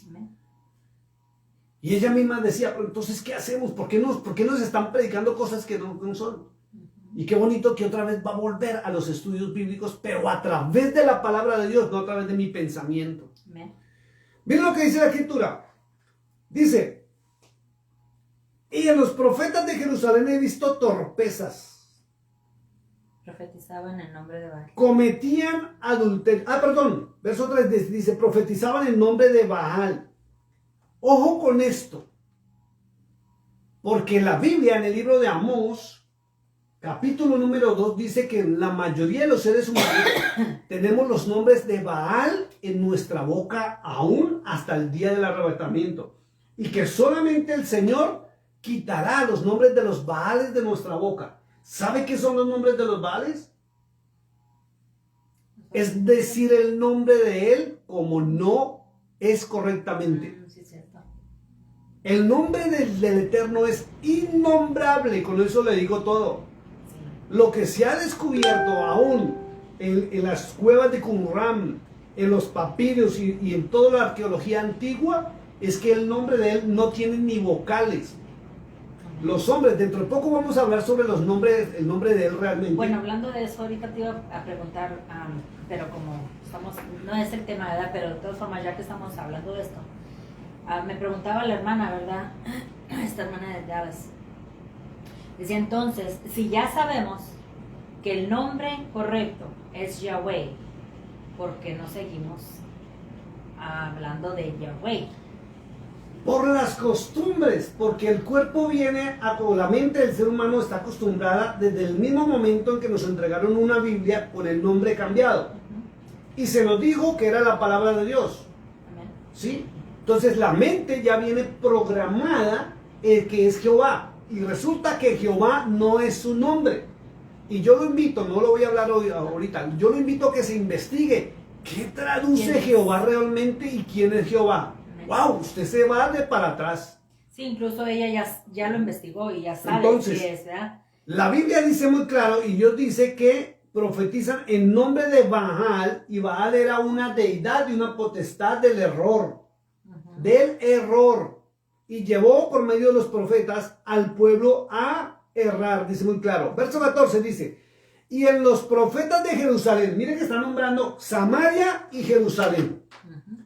Speaker 1: Y ella misma decía, pero entonces, ¿qué hacemos? ¿Por qué nos están predicando cosas que no son? Y qué bonito que otra vez va a volver a los estudios bíblicos, pero a través de la palabra de Dios, no a través de mi pensamiento.
Speaker 2: Amén.
Speaker 1: Miren lo que dice la Escritura. Dice, y en los profetas de Jerusalén he visto torpezas.
Speaker 2: Profetizaban en nombre de Baal.
Speaker 1: Cometían adulterio. Verso 3 dice, profetizaban en nombre de Baal. Ojo con esto. Porque la Biblia en el libro de Amós, capítulo número 2, dice que la mayoría de los seres humanos tenemos los nombres de Baal en nuestra boca aún hasta el día del arrebatamiento. Y que solamente el Señor quitará los nombres de los Baales de nuestra boca. ¿Sabe qué son los nombres de los Baales? Es decir el nombre de Él como no es correctamente.
Speaker 2: Sí, cierto.
Speaker 1: El nombre del Eterno es innombrable, con eso le digo todo.
Speaker 2: Sí.
Speaker 1: Lo que se ha descubierto aún en las cuevas de Qumran, en los papiros y en toda la arqueología antigua, es que el nombre de Él no tiene ni vocales. Los hombres, dentro de poco vamos a hablar sobre los nombres, el nombre de Él realmente.
Speaker 2: Bueno, hablando de eso, ahorita te iba a preguntar, pero como estamos, no es el tema, ¿verdad? Pero de todas formas, ya que estamos hablando de esto, me preguntaba la hermana, ¿verdad? Esta hermana de Dallas. Decía entonces, si ya sabemos que el nombre correcto es Yahweh, ¿por qué no seguimos hablando de Yahweh?
Speaker 1: Por las costumbres, porque el cuerpo viene o la mente del ser humano está acostumbrada desde el mismo momento en que nos entregaron una Biblia con el nombre cambiado. Y se nos dijo que era la palabra de Dios.
Speaker 2: Amén.
Speaker 1: ¿Sí? Entonces la mente ya viene programada que es Jehová. Y resulta que Jehová no es su nombre. Y yo lo invito, no lo voy a hablar hoy, ahorita, yo lo invito a que se investigue. ¿Qué traduce Jehová realmente y quién es Jehová? ¡Wow! Usted se va de para atrás.
Speaker 2: Sí, incluso ella ya lo investigó y ya sabe
Speaker 1: Entonces,
Speaker 2: qué es, ¿verdad?
Speaker 1: La Biblia dice muy claro, y Dios dice que profetizan en nombre de Baal, y Baal era una deidad y una potestad del error. Del error. Y llevó por medio de los profetas al pueblo a errar, dice muy claro. Verso 14 dice, y en los profetas de Jerusalén, miren que está nombrando Samaria y Jerusalén.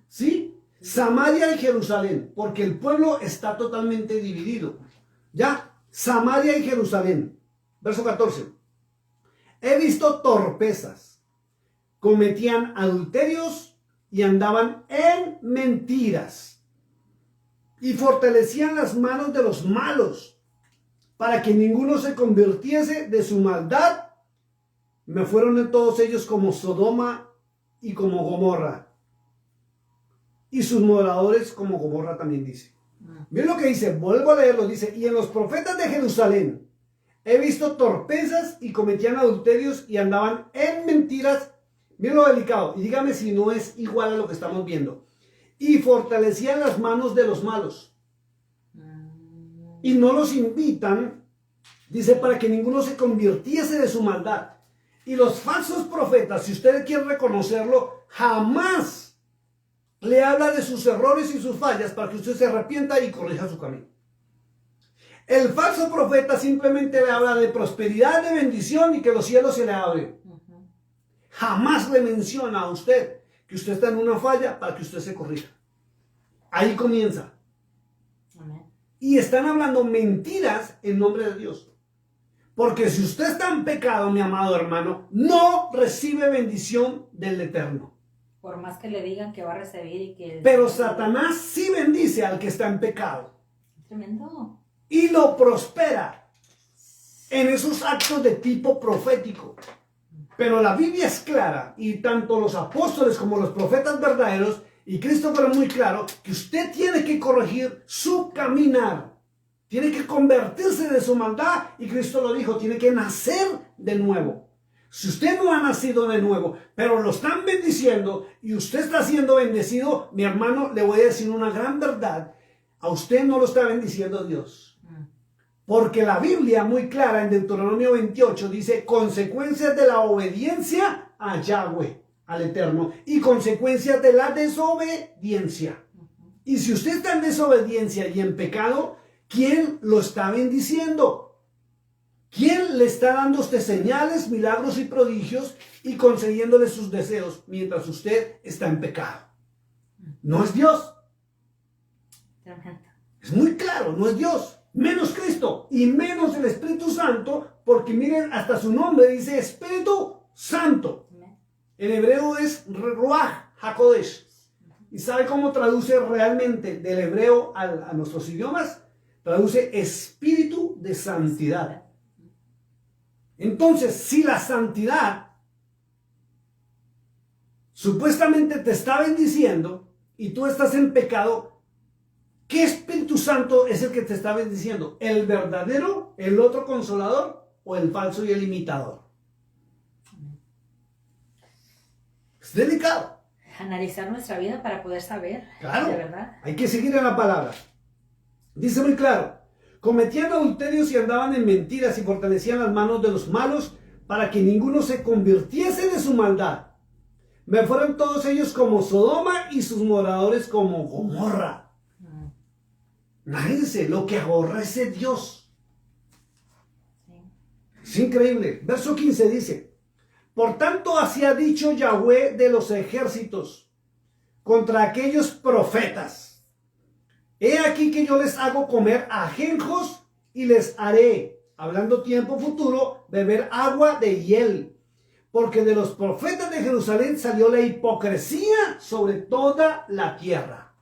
Speaker 1: ¿Sí? Samaria y Jerusalén, porque el pueblo está totalmente dividido. Ya, Samaria y Jerusalén. Verso 14. He visto torpezas, cometían adulterios y andaban en mentiras. Y fortalecían las manos de los malos, para que ninguno se convirtiese de su maldad. Me fueron en todos ellos como Sodoma y como Gomorra. Y sus moradores como Gomorra también dice. Miren lo que dice, vuelvo a leerlo, dice, y en los profetas de Jerusalén he visto torpezas y cometían adulterios y andaban en mentiras. Miren lo delicado, y dígame si no es igual a lo que estamos viendo. Y fortalecían las manos de los malos. Y no los invitan, dice, para que ninguno se convirtiese de su maldad. Y los falsos profetas, si ustedes quieren reconocerlo, jamás le habla de sus errores y sus fallas para que usted se arrepienta y corrija su camino. El falso profeta simplemente le habla de prosperidad, de bendición y que los cielos se le abren. Jamás le menciona a usted que usted está en una falla para que usted se corrija. Ahí comienza. Y están hablando mentiras en nombre de Dios. Porque si usted está en pecado, mi amado hermano, no recibe bendición del Eterno.
Speaker 2: Por más que le digan que va a recibir y que...
Speaker 1: Pero Satanás sí bendice al que está en pecado.
Speaker 2: Tremendo.
Speaker 1: Y lo prospera en esos actos de tipo profético. Pero la Biblia es clara, y tanto los apóstoles como los profetas verdaderos y Cristo fueron muy claro, que usted tiene que corregir su caminar. Tiene que convertirse de su maldad, y Cristo lo dijo, tiene que nacer de nuevo. Si usted no ha nacido de nuevo, pero lo están bendiciendo y usted está siendo bendecido, mi hermano, le voy a decir una gran verdad. A usted no lo está bendiciendo Dios. Porque la Biblia muy clara en Deuteronomio 28 dice consecuencias de la obediencia a Yahweh, al Eterno, y consecuencias de la desobediencia. Y si usted está en desobediencia y en pecado, ¿quién lo está bendiciendo? ¿Quién le está dando a usted señales, milagros y prodigios y concediéndole sus deseos mientras usted está en pecado? No es Dios. Es muy claro, no es Dios. Menos Cristo y menos el Espíritu Santo, porque miren, hasta su nombre dice Espíritu Santo. En hebreo es Ruach HaKodesh. ¿Y sabe cómo traduce realmente del hebreo a nuestros idiomas? Traduce espíritu de santidad. Entonces, si la santidad supuestamente te está bendiciendo y tú estás en pecado, ¿qué Espíritu Santo es el que te está bendiciendo? ¿El verdadero, el otro consolador o el falso y el imitador? Es delicado.
Speaker 2: Analizar nuestra vida para poder saber.
Speaker 1: Claro,
Speaker 2: de verdad.
Speaker 1: hay que seguir en la palabra. Dice muy claro, cometían adulterios y andaban en mentiras y fortalecían las manos de los malos para que ninguno se convirtiese de su maldad. Me fueron todos ellos como Sodoma y sus moradores como Gomorra. Imagínense lo que aborrece Dios.
Speaker 2: Sí.
Speaker 1: Es increíble. Verso 15 dice, por tanto así ha dicho Yahweh de los ejércitos contra aquellos profetas. He aquí que yo les hago comer ajenjos y les haré, hablando tiempo futuro, beber agua de hiel. Porque de los profetas de Jerusalén salió la hipocresía sobre toda la tierra.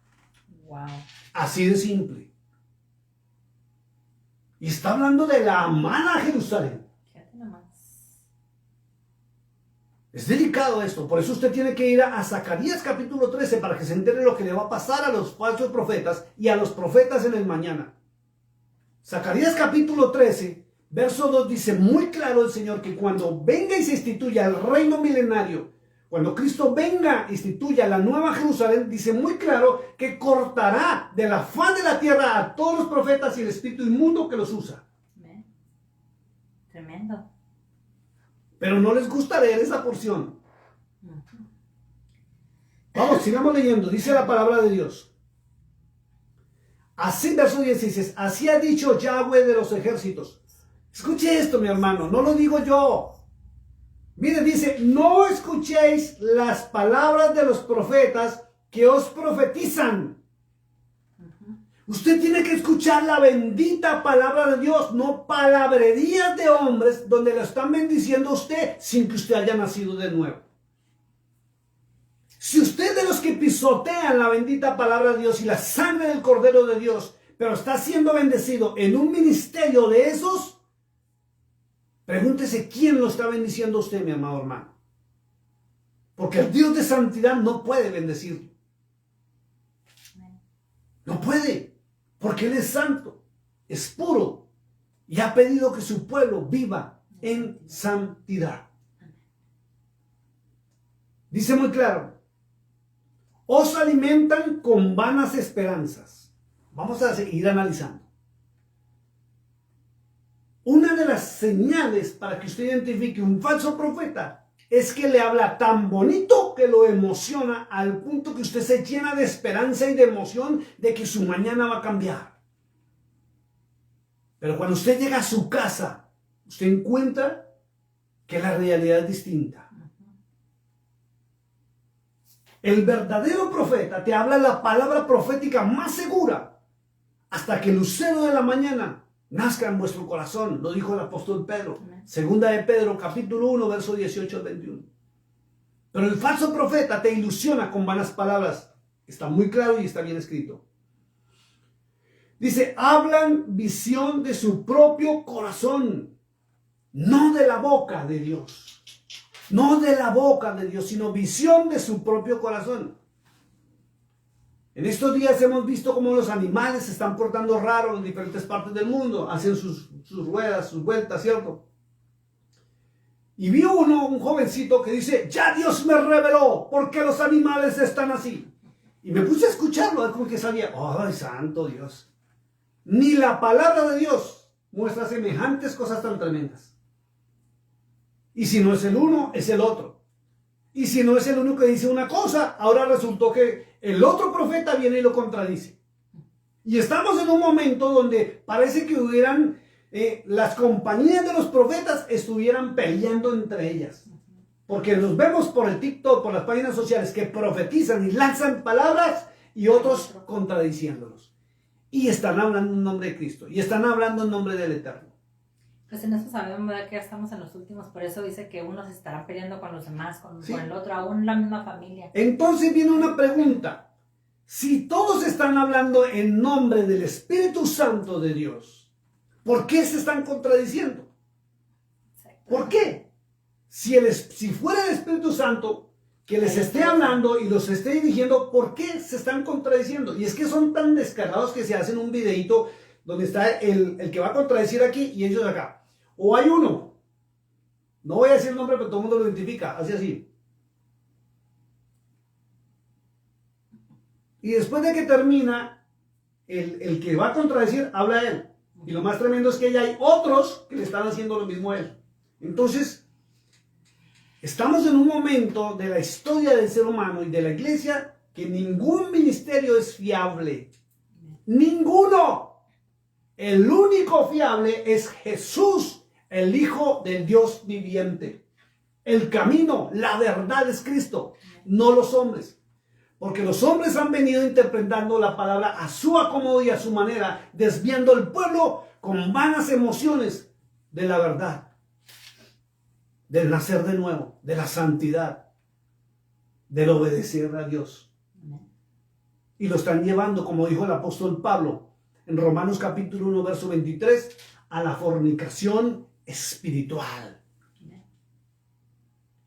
Speaker 2: Wow.
Speaker 1: Así de simple. Y está hablando de la amada Jerusalén.
Speaker 2: Fíjate nomás.
Speaker 1: Es delicado esto, por eso usted tiene que ir a Zacarías capítulo 13 para que se entere lo que le va a pasar a los falsos profetas y a los profetas en el mañana. Zacarías capítulo 13, verso 2 dice muy claro el Señor que cuando venga y se instituya el reino milenario, cuando Cristo venga e instituya la nueva Jerusalén, dice muy claro que cortará de la faz de la tierra a todos los profetas y el espíritu inmundo que los usa.
Speaker 2: Tremendo.
Speaker 1: Pero no les gusta leer esa porción. Vamos, sigamos leyendo. Dice la palabra de Dios. Así, verso 16. Así ha dicho Yahweh de los ejércitos. Escuche esto, mi hermano. No lo digo yo. Mire, dice, no escuchéis las palabras de los profetas que os profetizan. Usted tiene que escuchar la bendita palabra de Dios, no palabrerías de hombres donde lo están bendiciendo a usted sin que usted haya nacido de nuevo. Si usted es de los que pisotean la bendita palabra de Dios y la sangre del Cordero de Dios, pero está siendo bendecido en un ministerio de esos, pregúntese quién lo está bendiciendo a usted, mi amado hermano. Porque el Dios de santidad no puede bendecirlo. No puede. Porque Él es santo, es puro y ha pedido que su pueblo viva en santidad. Dice muy claro, os alimentan con vanas esperanzas. Vamos a seguir analizando. Una de las señales para que usted identifique un falso profeta es que le habla tan bonito que lo emociona al punto que usted se llena de esperanza y de emoción de que su mañana va a cambiar. Pero cuando usted llega a su casa, usted encuentra que la realidad es distinta. El verdadero profeta te habla la palabra profética más segura hasta que el lucero de la mañana nazca en vuestro corazón, lo dijo el apóstol Pedro. Segunda de Pedro, capítulo 1, verso 18 al 21. Pero el falso profeta te ilusiona con vanas palabras. Está muy claro y está bien escrito. Dice, hablan visión de su propio corazón, no de la boca de Dios. No de la boca de Dios, sino visión de su propio corazón. En estos días hemos visto cómo los animales se están portando raro en diferentes partes del mundo. Hacen sus ruedas, sus vueltas, ¿cierto? Y vi un jovencito que dice, ya Dios me reveló por qué los animales están así. Y me puse a escucharlo, a ver cómo que sabía. ¡Ay, santo Dios! Ni la palabra de Dios muestra semejantes cosas tan tremendas. Y si no es el uno, es el otro. Y si no es el uno que dice una cosa, ahora resultó que el otro profeta viene y lo contradice. Y estamos en un momento donde parece que hubieran las compañías de los profetas estuvieran peleando entre ellas. Porque los vemos por el TikTok, por las páginas sociales, que profetizan y lanzan palabras y otros contradiciéndolos. Y están hablando en nombre de Cristo. Y están hablando en nombre del Eterno.
Speaker 2: Pues en eso sabemos, ¿verdad?, que ya estamos en los últimos. Por eso dice que unos estarán peleando con los demás, con el otro, aún la misma familia.
Speaker 1: Entonces viene una pregunta. Si todos están hablando en nombre del Espíritu Santo de Dios, ¿por qué se están contradiciendo? ¿Por qué? Si fuera el Espíritu Santo que les esté hablando y los esté dirigiendo, ¿por qué se están contradiciendo? Y es que son tan descarados que se hacen un videito donde está el que va a contradecir aquí y ellos acá. O hay uno, no voy a decir el nombre, pero todo el mundo lo identifica, así. Y después de que termina, el que va a contradecir, habla él. Y lo más tremendo es que ya hay otros que le están haciendo lo mismo a él. Entonces, estamos en un momento de la historia del ser humano y de la iglesia que ningún ministerio es fiable. Ninguno. El único fiable es Jesús, el Hijo del Dios viviente. El camino, la verdad es Cristo, no los hombres. Porque los hombres han venido interpretando la palabra a su acomodo y a su manera, desviando al pueblo con vanas emociones de la verdad, del nacer de nuevo, de la santidad, del obedecer a Dios. Y lo están llevando, como dijo el apóstol Pablo, en Romanos capítulo 1, verso 23, a la fornicación espiritual.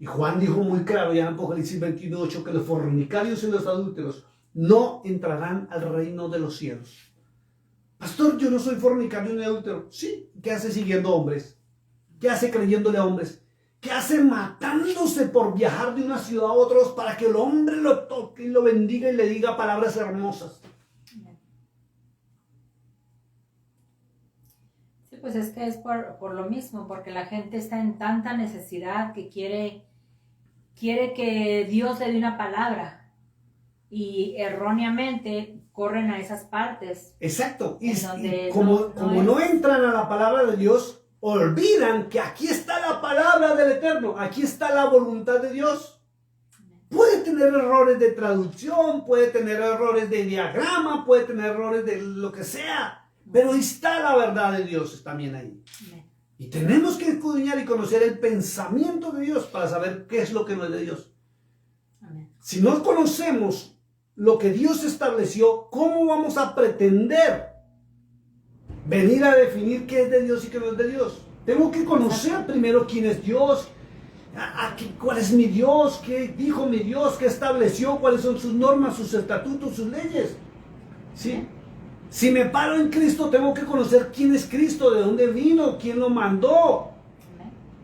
Speaker 1: Y Juan dijo muy claro ya en Apocalipsis 21:8 que los fornicarios y los adúlteros no entrarán al reino de los cielos. Pastor, yo no soy fornicario ni adúltero. Sí, ¿qué hace siguiendo hombres? ¿Qué hace creyéndole a hombres? ¿Qué hace matándose por viajar de una ciudad a otra para que el hombre lo toque y lo bendiga y le diga palabras hermosas?
Speaker 2: Sí, pues es que es por lo mismo, porque la gente está en tanta necesidad que quiere que Dios le dé una palabra y erróneamente corren a esas partes.
Speaker 1: Exacto. Y como no entran a la palabra de Dios, olvidan que aquí está la palabra del Eterno, aquí está la voluntad de Dios. Puede tener errores de traducción, puede tener errores de diagrama, puede tener errores de lo que sea, pero está la verdad de Dios también ahí. Y tenemos que escudriñar y conocer el pensamiento de Dios para saber qué es lo que no es de Dios. Amén. Si no conocemos lo que Dios estableció, ¿cómo vamos a pretender venir a definir qué es de Dios y qué no es de Dios? Tengo que conocer primero quién es Dios, cuál es mi Dios, qué dijo mi Dios, qué estableció, cuáles son sus normas, sus estatutos, sus leyes. ¿Sí? Si me paro en Cristo, tengo que conocer quién es Cristo, de dónde vino, quién lo mandó,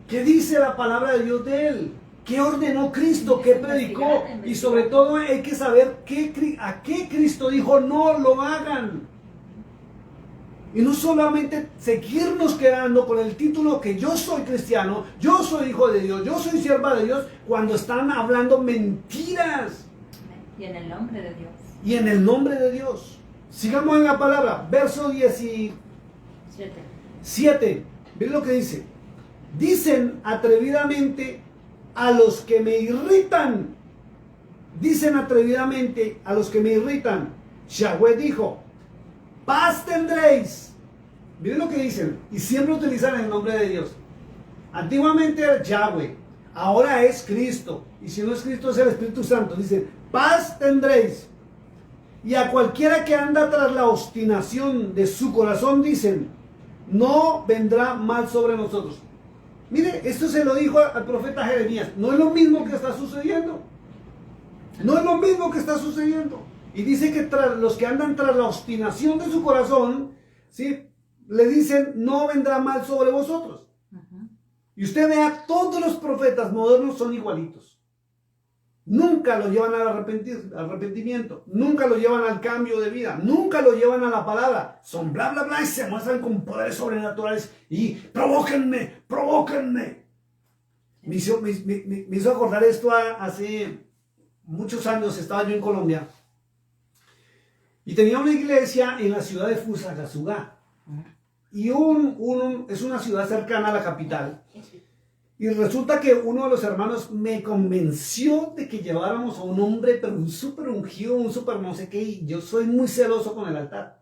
Speaker 1: qué dice la palabra de Dios de él, qué ordenó Cristo, qué predicó, y sobre todo hay que saber a qué Cristo dijo no lo hagan. Y no solamente seguirnos quedando con el título que yo soy cristiano, yo soy hijo de Dios, yo soy sierva de Dios, cuando están hablando mentiras.
Speaker 2: Y en el nombre de Dios.
Speaker 1: Y en el nombre de Dios. Sigamos en la palabra, verso 17. Miren lo que dice. Dicen atrevidamente a los que me irritan. Dicen atrevidamente a los que me irritan. Yahweh dijo, paz tendréis. Miren lo que dicen. Y siempre utilizan el nombre de Dios. Antiguamente era Yahweh. Ahora es Cristo. Y si no es Cristo es el Espíritu Santo. Dicen, paz tendréis. Y a cualquiera que anda tras la obstinación de su corazón dicen, no vendrá mal sobre nosotros. Mire, esto se lo dijo al profeta Jeremías. No es lo mismo que está sucediendo. No es lo mismo que está sucediendo. Y dice que los que andan tras la obstinación de su corazón, ¿sí?, le dicen, no vendrá mal sobre vosotros. Y usted vea, todos los profetas modernos son igualitos. Nunca lo llevan al arrepentimiento, nunca lo llevan al cambio de vida, nunca lo llevan a la palabra. Son bla, bla, bla y se muestran con poderes sobrenaturales y provóquenme. Me hizo acordar esto hace muchos años, estaba yo en Colombia y tenía una iglesia en la ciudad de Fusagasugá. Y es una ciudad cercana a la capital. Y resulta que uno de los hermanos me convenció de que lleváramos a un hombre, pero un súper ungido, un súper no sé qué, y yo soy muy celoso con el altar.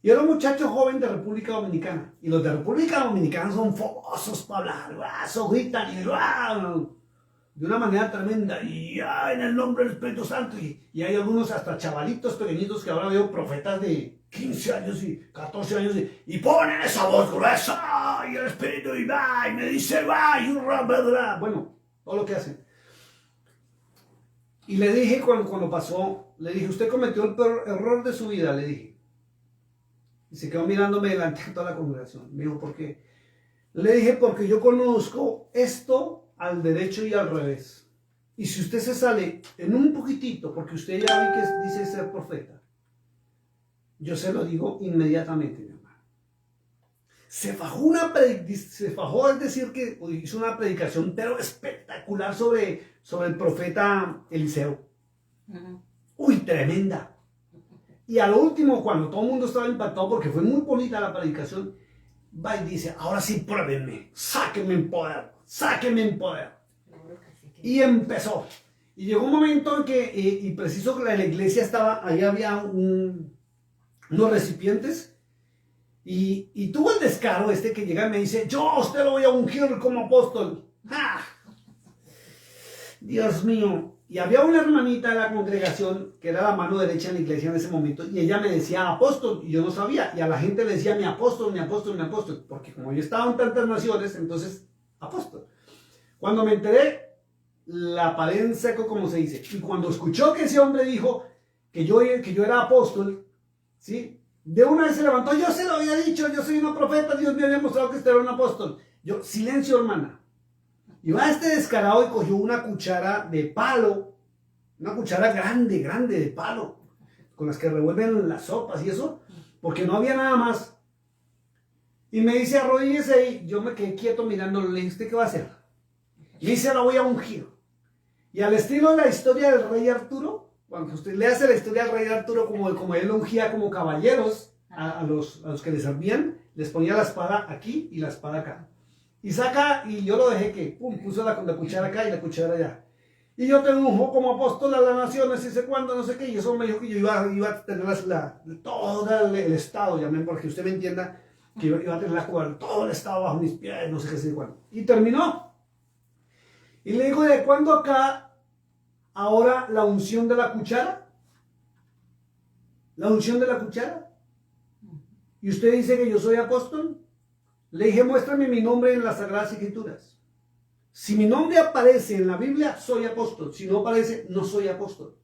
Speaker 1: Y era un muchacho joven de República Dominicana. Y los de República Dominicana son fogosos para hablar, gritan y de una manera tremenda. Y en el nombre del Espíritu Santo. Y hay algunos hasta chavalitos pequeñitos que ahora veo profetas de 15 años y 14 años y ponen esa voz gruesa y el Espíritu y va y me dice va y bueno, todo lo que hacen. Y le dije cuando pasó, le dije, usted cometió el peor error de su vida, le dije. Y se quedó mirándome delante de toda la congregación. Me dijo, ¿por qué? Le dije, porque yo conozco esto al derecho y al revés. Y si usted se sale en un poquitito, porque usted ya ve que dice ser profeta, yo se lo digo inmediatamente, mi hermano. Se fajó, es decir, que hizo una predicación, pero espectacular sobre el profeta Eliseo. Uy, tremenda. Y a lo último, cuando todo el mundo estaba impactado, porque fue muy bonita la predicación, va y dice, ahora sí pruébenme, sáquenme en poder, sáquenme en poder. Y empezó. Y llegó un momento en que, y preciso que la iglesia estaba, ahí había unos recipientes, y tuvo el descaro que llega y me dice, yo a usted lo voy a ungir como apóstol. ¡Ah! Dios mío. Y había una hermanita de la congregación que era la mano derecha en la iglesia en ese momento, y ella me decía apóstol, y yo no sabía, y a la gente le decía mi apóstol, mi apóstol, mi apóstol, porque como yo estaba en tantas naciones, entonces apóstol. Cuando me enteré, la paré en seco, como se dice, y cuando escuchó que ese hombre dijo que yo era apóstol, ¿sí? De una vez se levantó, yo se lo había dicho, yo soy una profeta, Dios me había mostrado que usted era un apóstol. Yo, silencio, hermana. Y va este descarado y cogió una cuchara de palo, una cuchara grande, grande de palo, con las que revuelven las sopas y eso, porque no había nada más. Y me dice, arrodíllese ahí. Yo me quedé quieto mirándolo, le dije, ¿usted qué va a hacer? Y dice, la voy a ungir. Y al estilo de la historia del rey Arturo, cuando usted le hace la historia del rey Arturo, como él ungía como caballeros a los que le servían, les ponía la espada aquí y la espada acá. Y saca, y yo lo dejé que, puso la cuchara acá y la cuchara allá. Y yo te unjo como apóstol a las naciones, y sé cuándo, no sé qué, y eso me dijo que yo iba a tener todo el estado, para que usted me entienda, que yo iba a tener todo el estado bajo mis pies, no sé qué, sé cuándo. Y terminó. Y le digo, ¿de cuándo acá, ahora la unción de la cuchara? ¿La unción de la cuchara? ¿Y usted dice que yo soy apóstol? Le dije, muéstrame mi nombre en las Sagradas Escrituras. Si mi nombre aparece en la Biblia, soy apóstol. Si no aparece, no soy apóstol.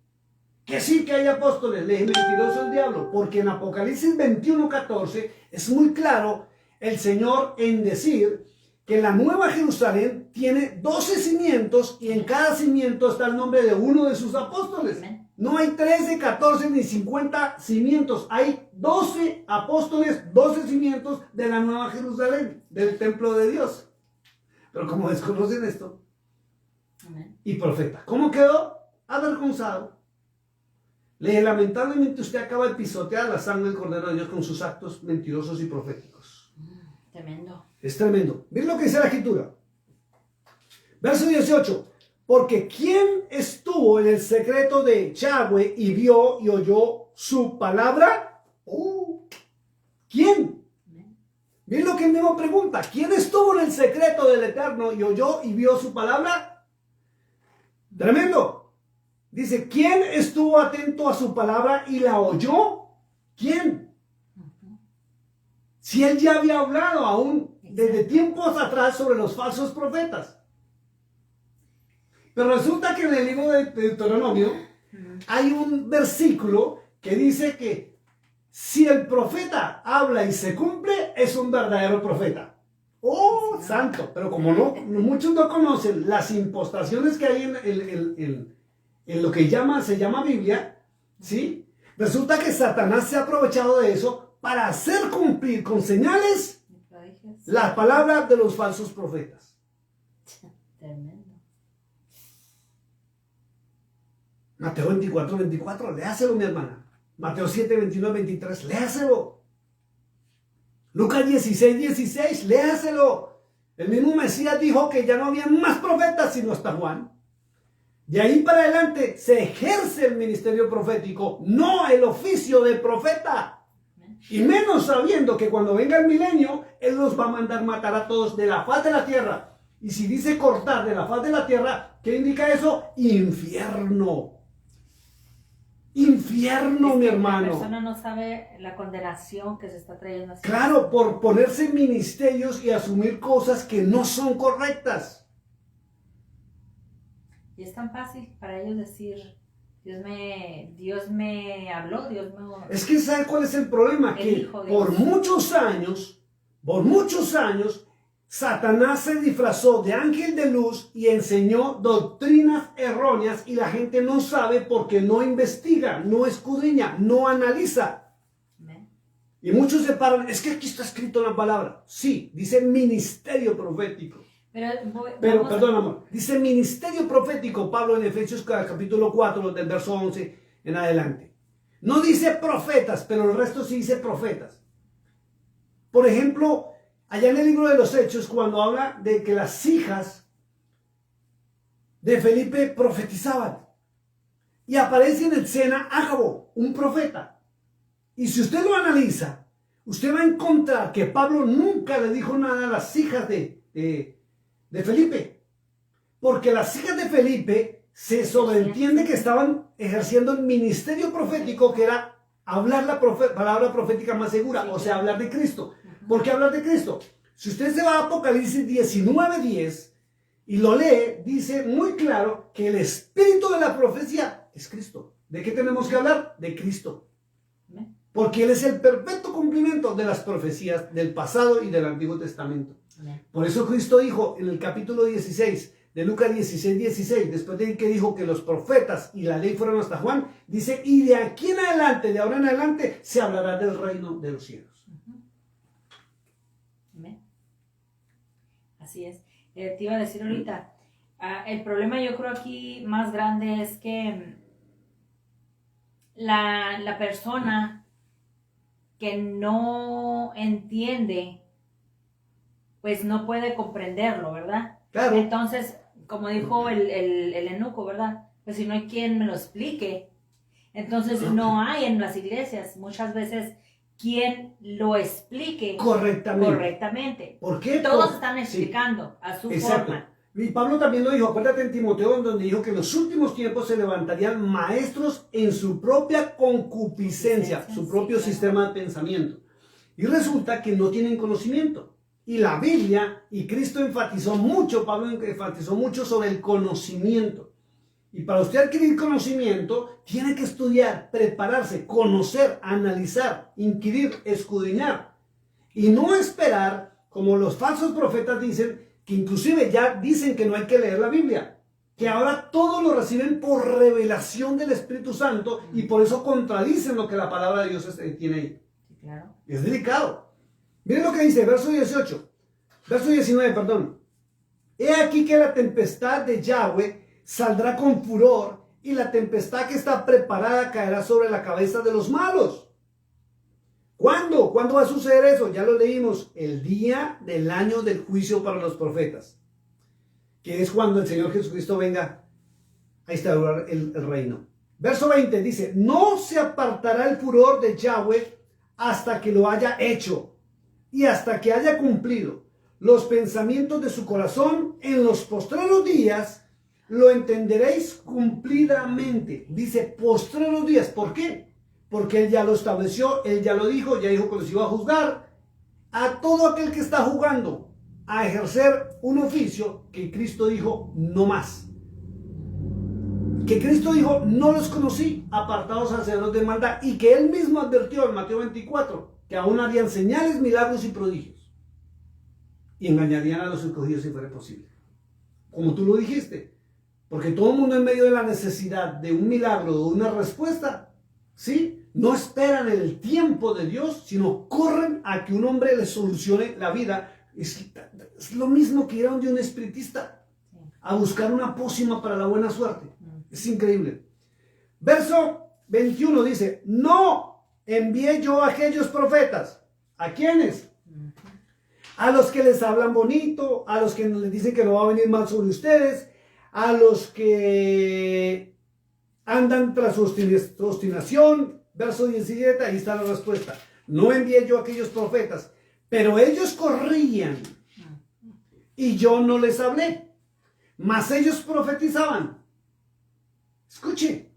Speaker 1: Que sí que hay apóstoles. Le dije, mentiroso el diablo. Porque en Apocalipsis 21:14 es muy claro el Señor en decir que la Nueva Jerusalén tiene 12 cimientos y en cada cimiento está el nombre de uno de sus apóstoles. Amén. No hay 13, 14 ni 50 cimientos. Hay 12 apóstoles, 12 cimientos de la Nueva Jerusalén, del templo de Dios. Pero como desconocen esto, amén, y profeta, ¿cómo quedó? Avergonzado. Lamentablemente usted acaba de pisotear la sangre del Cordero de Dios con sus actos mentirosos y proféticos.
Speaker 2: Tremendo.
Speaker 1: Es tremendo. Miren lo que dice la Escritura. Verso 18. Porque ¿quién estuvo en el secreto de Yahweh y vio y oyó su palabra? ¿Quién? Miren lo que él mismo pregunta. ¿Quién estuvo en el secreto del Eterno y oyó y vio su palabra? Tremendo. Dice, ¿quién estuvo atento a su palabra y la oyó? ¿Quién? Si él ya había hablado aún desde tiempos atrás sobre los falsos profetas. Pero resulta que en el libro de Deuteronomio hay un versículo que dice que si el profeta habla y se cumple, es un verdadero profeta. ¡Oh, santo! Pero como muchos no conocen las impostaciones que hay en lo que se llama Biblia, ¿sí? Resulta que Satanás se ha aprovechado de eso para hacer cumplir con señales las palabras de los falsos profetas.
Speaker 2: Tremendo.
Speaker 1: Mateo 24:24, léaselo, mi hermana. Mateo 7:21-23, léaselo. Lucas 16:16, léaselo. El mismo Mesías dijo que ya no había más profetas sino hasta Juan. De ahí para adelante se ejerce el ministerio profético, no el oficio de profeta. Y menos sabiendo que cuando venga el milenio, Él los va a mandar matar a todos de la faz de la tierra. Y si dice cortar de la faz de la tierra, ¿qué indica eso? Infierno. Infierno, mi hermano.
Speaker 2: La persona no sabe la condenación que se está trayendo.
Speaker 1: Claro, por ponerse en ministerios y asumir cosas que no son correctas.
Speaker 2: Y es tan fácil para ellos decir, Dios me habló, Dios me...
Speaker 1: Es que ¿sabe cuál es el problema? Que por muchos años, Satanás se disfrazó de ángel de luz y enseñó doctrinas erróneas y la gente no sabe porque no investiga, no escudriña, no analiza. Y muchos se paran, es que aquí está escrito la palabra. Sí, dice ministerio profético. Pero perdón, amor, dice ministerio profético Pablo en Efesios capítulo 4 del verso 11 en adelante. No dice profetas, pero el resto sí dice profetas. Por ejemplo, allá en el libro de los Hechos, cuando habla de que las hijas de Felipe profetizaban, y aparece en escena Ágabo, un profeta. Y si usted lo analiza, usted va a encontrar que Pablo nunca le dijo nada a las hijas de Felipe, porque las hijas de Felipe se sobreentiende que estaban ejerciendo el ministerio profético, que era hablar la palabra profética más segura, o sea, hablar de Cristo. ¿Por qué hablar de Cristo? Si usted se va a Apocalipsis 19:10 y lo lee, dice muy claro que el espíritu de la profecía es Cristo. ¿De qué tenemos que hablar? De Cristo. Porque Él es el perfecto cumplimiento de las profecías del pasado y del Antiguo Testamento. Por eso Cristo dijo en el capítulo 16 de Lucas 16:16, después de que dijo que los profetas y la ley fueron hasta Juan, dice, y de aquí en adelante, de ahora en adelante, se hablará del reino de los cielos.
Speaker 2: Amén. Así es. Te iba a decir ahorita, el problema yo creo aquí más grande es que la persona que no entiende, pues no puede comprenderlo, ¿verdad?
Speaker 1: Claro.
Speaker 2: Entonces, como dijo el eunuco, ¿verdad? Pues si no hay quien me lo explique. Entonces no hay en las iglesias muchas veces quien lo explique correctamente.
Speaker 1: ¿Por qué?
Speaker 2: Todos están explicando a su forma.
Speaker 1: Y Pablo también lo dijo, acuérdate en Timoteo, donde dijo que en los últimos tiempos se levantarían maestros en su propia concupiscencia, su propio sistema de pensamiento. Y resulta que no tienen conocimiento. Y la Biblia y Cristo enfatizó mucho, Pablo enfatizó mucho sobre el conocimiento. Y para usted adquirir conocimiento, tiene que estudiar, prepararse, conocer, analizar, inquirir, escudriñar. Y no esperar, como los falsos profetas dicen, que inclusive ya dicen que no hay que leer la Biblia, que ahora todo lo reciben por revelación del Espíritu Santo y por eso contradicen lo que la palabra de Dios tiene ahí.
Speaker 2: Sí, claro.
Speaker 1: Es delicado. Miren lo que dice, verso 19, perdón. He aquí que la tempestad de Yahweh saldrá con furor y la tempestad que está preparada caerá sobre la cabeza de los malos. ¿Cuándo? ¿Cuándo va a suceder eso? Ya lo leímos, el día del año del juicio para los profetas, que es cuando el Señor Jesucristo venga a instaurar el reino. Verso 20 dice, no se apartará el furor de Yahweh hasta que lo haya hecho y hasta que haya cumplido los pensamientos de su corazón. En los postreros días lo entenderéis cumplidamente. Dice postreros días. ¿Por qué? Porque Él ya lo estableció, Él ya lo dijo, ya dijo que los iba a juzgar a todo aquel que está jugando a ejercer un oficio que Cristo dijo no más. Que Cristo dijo no los conocí, apartados hacerlos de maldad, y que Él mismo advirtió en Mateo 24 que aún harían señales, milagros y prodigios y engañarían a los escogidos si fuera posible. Como tú lo dijiste, porque todo el mundo en medio de la necesidad de un milagro, de una respuesta, ¿sí?, no esperan el tiempo de Dios, sino corren a que un hombre les solucione la vida. Es lo mismo que ir a un espiritista a buscar una pócima para la buena suerte. Es increíble. Verso 21 dice, no envié yo a aquellos profetas. ¿A quiénes? a los que les hablan bonito, a los que les dicen que no va a venir mal sobre ustedes, a los que andan tras su obstinación. Verso 17, ahí está la respuesta. No envié yo a aquellos profetas, pero ellos corrían y yo no les hablé, mas ellos profetizaban. Escuche,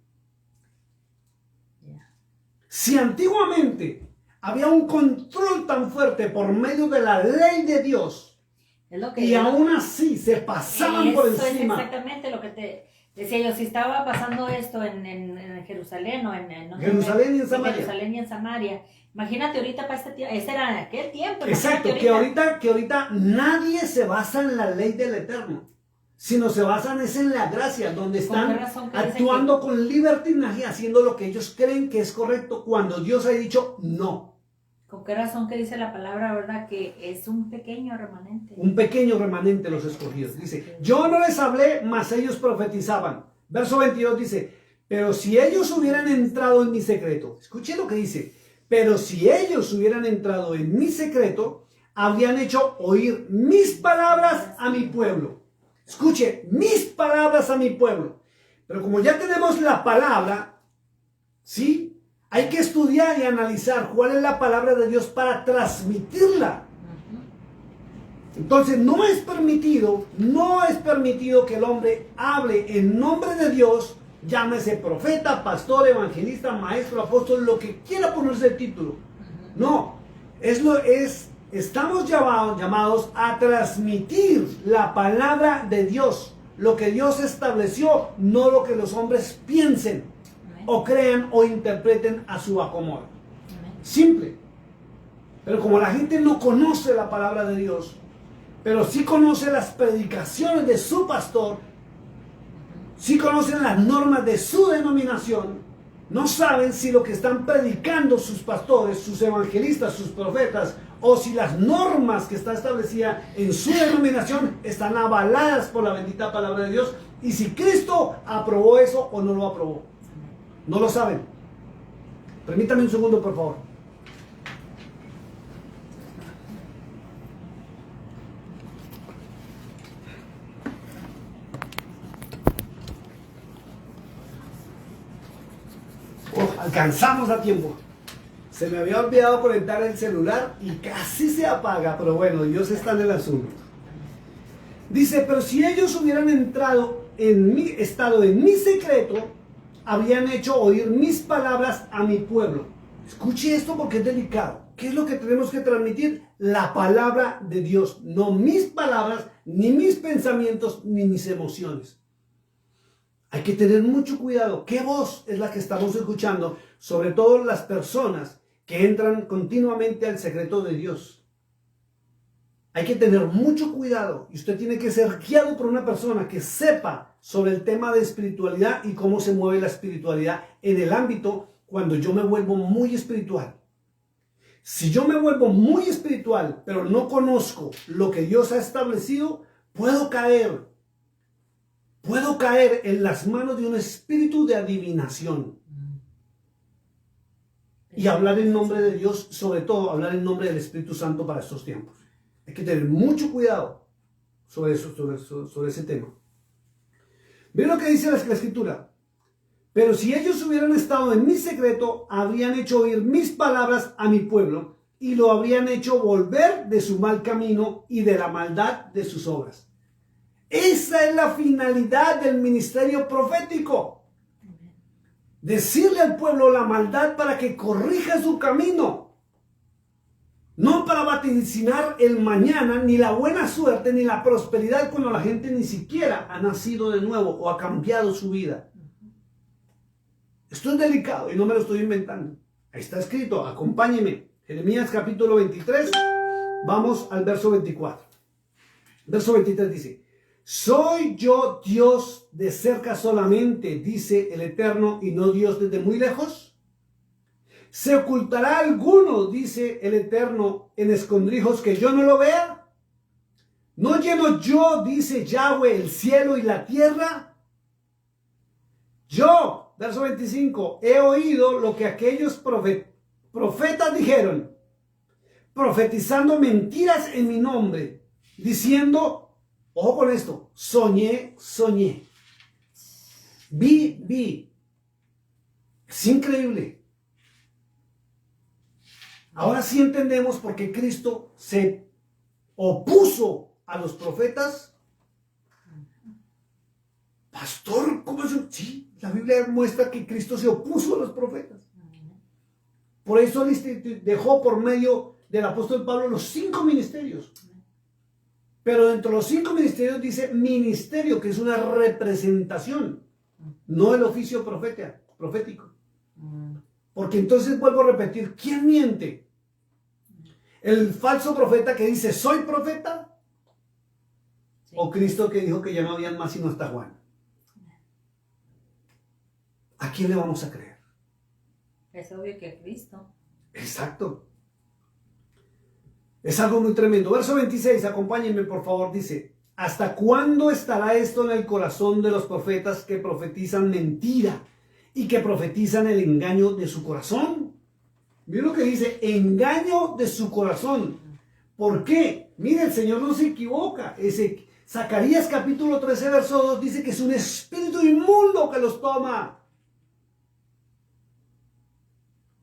Speaker 1: si antiguamente había un control tan fuerte por medio de la ley de Dios,
Speaker 2: es lo que
Speaker 1: y aún así se pasaban por encima.
Speaker 2: Eso es exactamente lo que te decía yo. Si estaba pasando esto en Jerusalén o
Speaker 1: Jerusalén y en Samaria.
Speaker 2: Jerusalén y en Samaria. Imagínate ahorita para este tiempo, ese era en aquel tiempo.
Speaker 1: Exacto, que ahorita nadie se basa en la ley del Eterno, sino se basan es en la gracia, donde están actuando con libertinaje, haciendo lo que ellos creen que es correcto, cuando Dios ha dicho no.
Speaker 2: ¿Con qué razón que dice la palabra, verdad? Que es un pequeño remanente.
Speaker 1: Un pequeño remanente los escogidos. Dice, yo no les hablé, mas ellos profetizaban. Verso 22 dice, pero si ellos hubieran entrado en mi secreto, escuche lo que dice, pero si ellos hubieran entrado en mi secreto, habrían hecho oír mis palabras a mi pueblo. Escuche, mis palabras a mi pueblo. Pero como ya tenemos la palabra, ¿sí? Hay que estudiar y analizar cuál es la palabra de Dios para transmitirla. Entonces no es permitido que el hombre hable en nombre de Dios, llámese profeta, pastor, evangelista, maestro, apóstol, lo que quiera ponerse el título. No, estamos llamados a transmitir la palabra de Dios, lo que Dios estableció, no lo que los hombres piensen o crean o interpreten a su acomodo. Simple. Pero como la gente no conoce la palabra de Dios, pero sí conoce las predicaciones de su pastor, sí conocen las normas de su denominación, no saben si lo que están predicando sus pastores, sus evangelistas, sus profetas, o si las normas que está establecida en su denominación están avaladas por la bendita palabra de Dios, y si Cristo aprobó eso o no lo aprobó. No lo saben. Permítame un segundo, por favor. Alcanzamos a tiempo. Se me había olvidado conectar el celular y casi se apaga, pero bueno, Dios está en el asunto. Dice, pero si ellos hubieran estado en mi secreto, habrían hecho oír mis palabras a mi pueblo. Escuche esto porque es delicado. ¿Qué es lo que tenemos que transmitir? La palabra de Dios, no mis palabras, ni mis pensamientos, ni mis emociones. Hay que tener mucho cuidado. ¿Qué voz es la que estamos escuchando? Sobre todo las personas que entran continuamente al secreto de Dios. Hay que tener mucho cuidado y usted tiene que ser guiado por una persona que sepa sobre el tema de espiritualidad y cómo se mueve la espiritualidad en el ámbito cuando yo me vuelvo muy espiritual. Si yo me vuelvo muy espiritual, pero no conozco lo que Dios ha establecido, puedo caer en las manos de un espíritu de adivinación. Y hablar en nombre de Dios, sobre todo hablar en nombre del Espíritu Santo para estos tiempos. Hay que tener mucho cuidado sobre ese tema. Ve lo que dice la Escritura. Pero si ellos hubieran estado en mi secreto, habrían hecho oír mis palabras a mi pueblo y lo habrían hecho volver de su mal camino y de la maldad de sus obras. Esa es la finalidad del ministerio profético. Decirle al pueblo la maldad para que corrija su camino. No para vaticinar el mañana, ni la buena suerte, ni la prosperidad cuando la gente ni siquiera ha nacido de nuevo o ha cambiado su vida. Esto es delicado y no me lo estoy inventando. Ahí está escrito, acompáñeme. Jeremías capítulo 23, vamos al verso 24. Verso 23 dice, ¿soy yo Dios de cerca solamente, dice el Eterno, y no Dios desde muy lejos? ¿Se ocultará alguno, dice el Eterno, en escondrijos que yo no lo vea? ¿No lleno yo, dice Yahweh, el cielo y la tierra? Yo, verso 25, he oído lo que aquellos profetas dijeron. profetizando mentiras en mi nombre, diciendo, ojo con esto, soñé, soñé, vi. Es increíble. Ahora sí entendemos por qué Cristo se opuso a los profetas. Pastor, ¿cómo es eso? Sí, la Biblia muestra que Cristo se opuso a los profetas. Por eso dejó por medio del apóstol Pablo los 5 ministerios. Pero dentro de los 5 ministerios dice ministerio, que es una representación, no el oficio profético. Porque entonces vuelvo a repetir, ¿quién miente? ¿El falso profeta que dice soy profeta? Sí. ¿O Cristo que dijo que ya no habían más sino hasta Juan? ¿A quién le vamos a creer?
Speaker 2: Es obvio que Cristo.
Speaker 1: Exacto. Es algo muy tremendo. Verso 26, acompáñenme por favor, dice, ¿hasta cuándo estará esto en el corazón de los profetas que profetizan mentira y que profetizan el engaño de su corazón? Miren lo que dice, engaño de su corazón. ¿Por qué? Mire, el Señor no se equivoca. Zacarías capítulo 13, verso 2 dice que es un espíritu inmundo que los toma.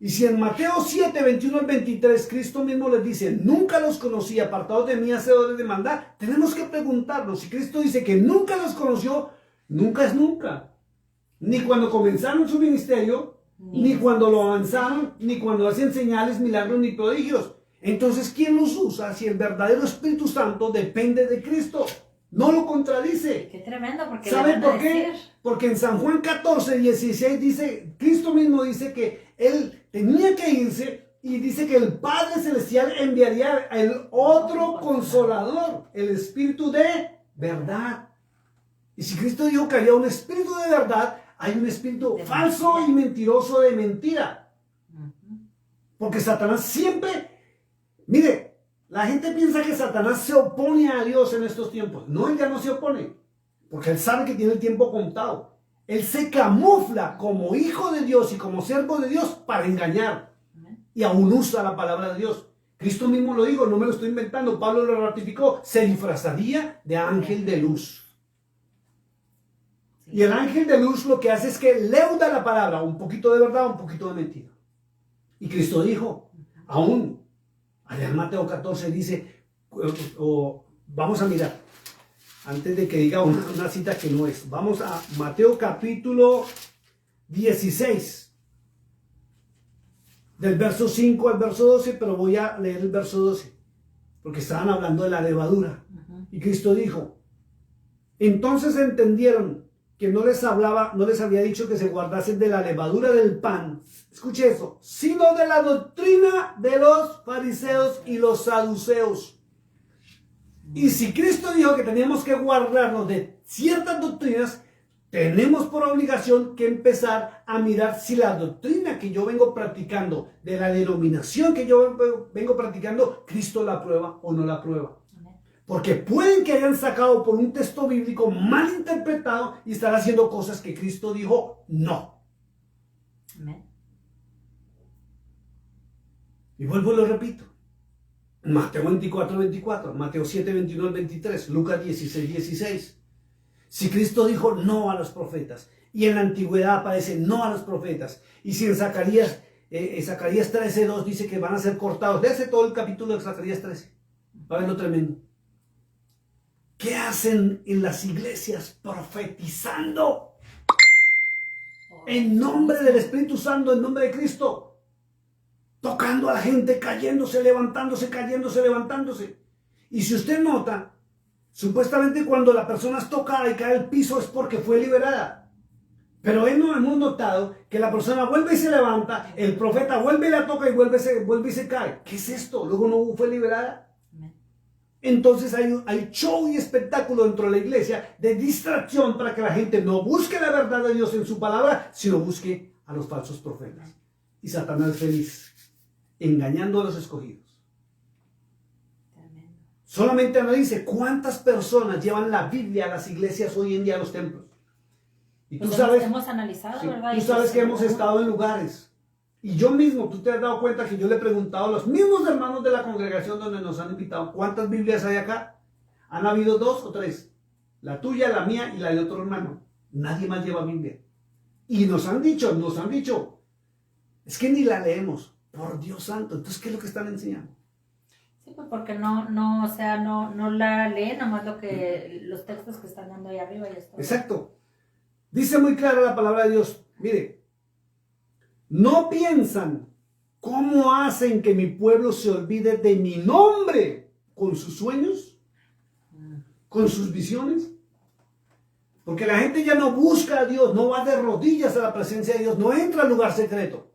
Speaker 1: Y si en Mateo 7, 21 al 23, Cristo mismo les dice, nunca los conocí, apartados de mí, hacedores de maldad, tenemos que preguntarnos, si Cristo dice que nunca los conoció, nunca es nunca. Ni cuando comenzaron su ministerio, ni cuando lo avanzaron, ni cuando hacen señales, milagros, ni prodigios. Entonces, ¿quién los usa si el verdadero Espíritu Santo depende de Cristo? No lo contradice.
Speaker 2: Qué tremendo, porque
Speaker 1: ¿saben por qué? Porque en San Juan 14, 16 dice, Cristo mismo dice que Él tenía que irse y dice que el Padre Celestial enviaría el otro consolador, el Espíritu de verdad. Y si Cristo dijo que había un Espíritu de verdad, hay un espíritu falso y mentiroso de mentira. Porque Satanás siempre, mire, la gente piensa que Satanás se opone a Dios en estos tiempos. No, él ya no se opone, porque él sabe que tiene el tiempo contado. Él se camufla como hijo de Dios y como siervo de Dios para engañar. Y aún usa la palabra de Dios. Cristo mismo lo dijo, no me lo estoy inventando, Pablo lo ratificó, se disfrazaría de ángel de luz. Y el ángel de luz lo que hace es que leuda la palabra, un poquito de verdad, un poquito de mentira. Y Cristo dijo, aún, allá en Mateo 14 dice, vamos a mirar, antes de que diga una cita que no es, vamos a Mateo capítulo 16, del verso 5 al verso 12, pero voy a leer el verso 12, porque estaban hablando de la levadura. Y Cristo dijo, entonces entendieron que no les había dicho que se guardasen de la levadura del pan, escuche eso, sino de la doctrina de los fariseos y los saduceos. Y si Cristo dijo que teníamos que guardarnos de ciertas doctrinas, tenemos por obligación que empezar a mirar si la doctrina que yo vengo practicando, de la denominación que yo vengo practicando, Cristo la aprueba o no la aprueba. Porque pueden que hayan sacado por un texto bíblico mal interpretado y estar haciendo cosas que Cristo dijo no.
Speaker 2: Amén.
Speaker 1: Y vuelvo y lo repito. Mateo 24, 24, Mateo 7, 21 al 23, Lucas 16, 16. Si Cristo dijo no a los profetas, y en la antigüedad aparece no a los profetas, y si en Zacarías 13, 2 dice que van a ser cortados, léase todo el capítulo de Zacarías 13, va a ver lo tremendo. ¿Qué hacen en las iglesias profetizando? En nombre del Espíritu Santo, en nombre de Cristo. Tocando a la gente, cayéndose, levantándose, cayéndose, levantándose. Y si usted nota, supuestamente cuando la persona es tocada y cae al piso es porque fue liberada. Pero no hemos notado que la persona vuelve y se levanta, el profeta vuelve y la toca y vuelve y se cae. ¿Qué es esto? Luego no fue liberada. Entonces hay show y espectáculo dentro de la iglesia de distracción para que la gente no busque la verdad de Dios en su palabra, sino busque a los falsos profetas. Y Satanás es feliz, engañando a los escogidos. Solamente analice cuántas personas llevan la Biblia a las iglesias hoy en día, a los templos. Y tú
Speaker 2: pues
Speaker 1: sabes,
Speaker 2: hemos analizado,
Speaker 1: sí,
Speaker 2: ¿verdad?
Speaker 1: tú sabes que hemos estado en lugares Y yo mismo, tú te has dado cuenta que yo le he preguntado a los mismos hermanos de la congregación donde nos han invitado, ¿cuántas Biblias hay acá? Han habido 2 o 3. La tuya, la mía y la de otro hermano. Nadie más lleva Biblia. Y nos han dicho, es que ni la leemos. Por Dios santo. Entonces, ¿qué es lo que están enseñando?
Speaker 2: Sí, pues porque no la leen, nomás los textos que están dando ahí arriba y esto.
Speaker 1: Exacto. Dice muy clara la palabra de Dios. Mire, no piensan cómo hacen que mi pueblo se olvide de mi nombre con sus sueños, con sus visiones. Porque la gente ya no busca a Dios, no va de rodillas a la presencia de Dios, no entra al lugar secreto.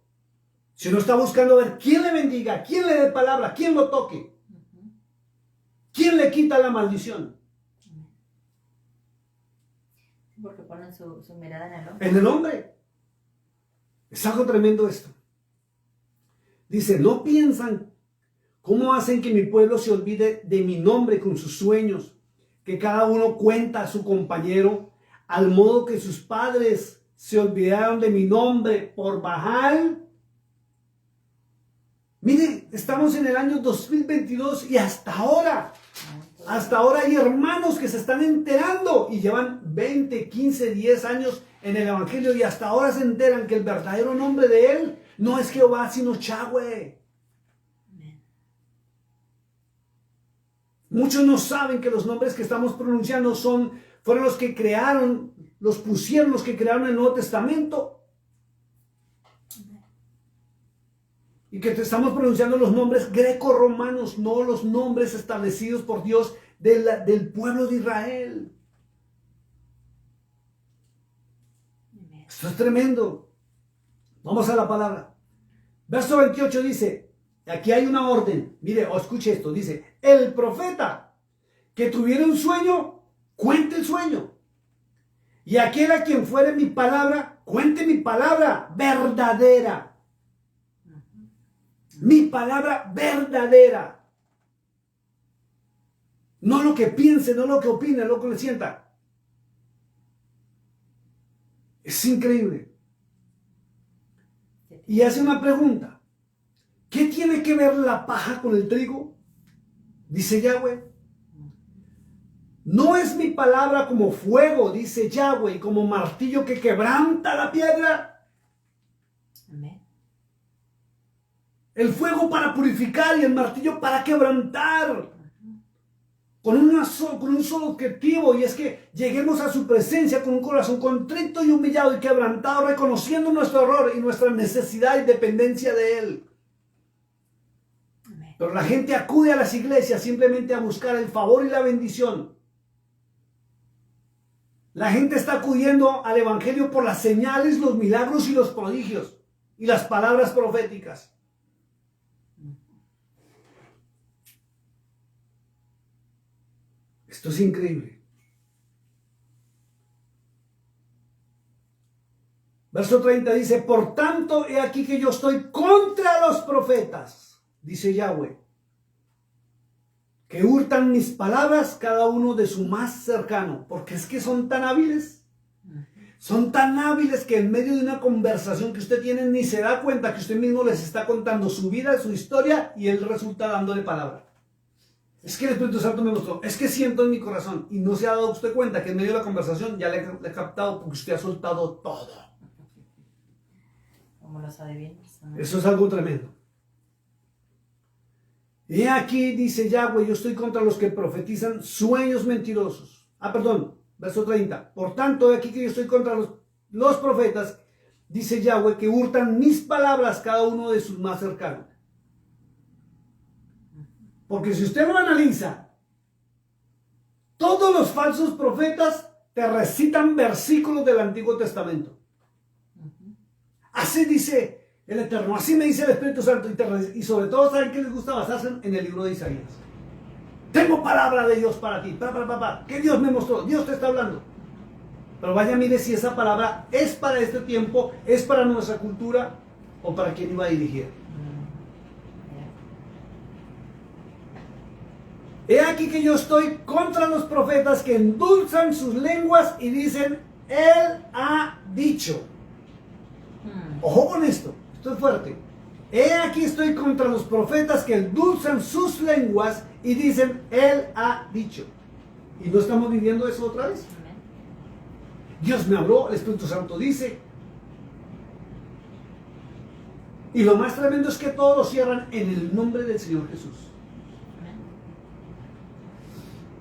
Speaker 1: Sino está buscando ver quién le bendiga, quién le dé palabra, quién lo toque, quién le quita la maldición.
Speaker 2: Porque ponen su mirada en el hombre.
Speaker 1: En el hombre. Es algo tremendo esto. Dice, no piensan cómo hacen que mi pueblo se olvide de mi nombre con sus sueños, que cada uno cuenta a su compañero, al modo que sus padres se olvidaron de mi nombre por Baal. Mire, estamos en el año 2022 y hasta ahora hay hermanos que se están enterando y llevan 20, 15, 10 años en el evangelio y hasta ahora se enteran que el verdadero nombre de él no es Jehová, sino Yahweh. Muchos no saben que los nombres que estamos pronunciando fueron los que crearon, los que crearon el Nuevo Testamento. Y que estamos pronunciando los nombres greco-romanos, no los nombres establecidos por Dios del pueblo de Israel. Esto es tremendo. Vamos a la palabra. Verso 28 dice, aquí hay una orden. Mire, escuche esto. Dice, el profeta que tuviera un sueño, cuente el sueño. Y aquel a quien fuere mi palabra, cuente mi palabra verdadera. Mi palabra verdadera. No lo que piense, no lo que opine, no lo que le sienta. Es increíble. Y hace una pregunta. ¿Qué tiene que ver la paja con el trigo? Dice Yahweh. ¿No es mi palabra como fuego, dice Yahweh, y como martillo que quebranta la piedra?
Speaker 2: Amén.
Speaker 1: El fuego para purificar y el martillo para quebrantar. Con un solo objetivo, y es que lleguemos a su presencia con un corazón contrito y humillado y quebrantado, reconociendo nuestro error y nuestra necesidad y dependencia de Él. Amén. Pero la gente acude a las iglesias simplemente a buscar el favor y la bendición. La gente está acudiendo al evangelio por las señales, los milagros y los prodigios y las palabras proféticas. Esto es increíble. Verso 30 dice, por tanto, he aquí que yo estoy contra los profetas, dice Yahweh, que hurtan mis palabras cada uno de su más cercano, porque es que son tan hábiles. Son tan hábiles que en medio de una conversación que usted tiene ni se da cuenta que usted mismo les está contando su vida, su historia, y él resulta dándole palabra. Es que el Espíritu Santo me mostró, es que siento en mi corazón, y no se ha dado usted cuenta que en medio de la conversación ya le he captado porque usted ha soltado todo.
Speaker 2: Como los adivinos.
Speaker 1: Eso es algo tremendo. Y aquí dice Yahweh, yo estoy contra los que profetizan sueños mentirosos. Verso 30. Por tanto, aquí que yo estoy contra los profetas, dice Yahweh, que hurtan mis palabras cada uno de sus más cercanos. Porque si usted lo analiza, todos los falsos profetas te recitan versículos del Antiguo Testamento. Así dice el Eterno, así me dice el Espíritu Santo, y sobre todo, ¿saben qué les gusta basarse en el libro de Isaías? Tengo palabra de Dios para ti, que Dios me mostró, Dios te está hablando. Pero vaya, mire si esa palabra es para este tiempo, es para nuestra cultura, o para quien iba a dirigir. He aquí que yo estoy contra los profetas que endulzan sus lenguas y dicen, Él ha dicho. Ojo con esto Esto es fuerte. He aquí estoy contra los profetas que endulzan sus lenguas y dicen, Él ha dicho. ¿Y no estamos viviendo eso otra vez?
Speaker 2: Amén.
Speaker 1: Dios me habló, el Espíritu Santo dice. Y lo más tremendo es que todos lo cierran en el nombre del Señor Jesús.
Speaker 2: Amén.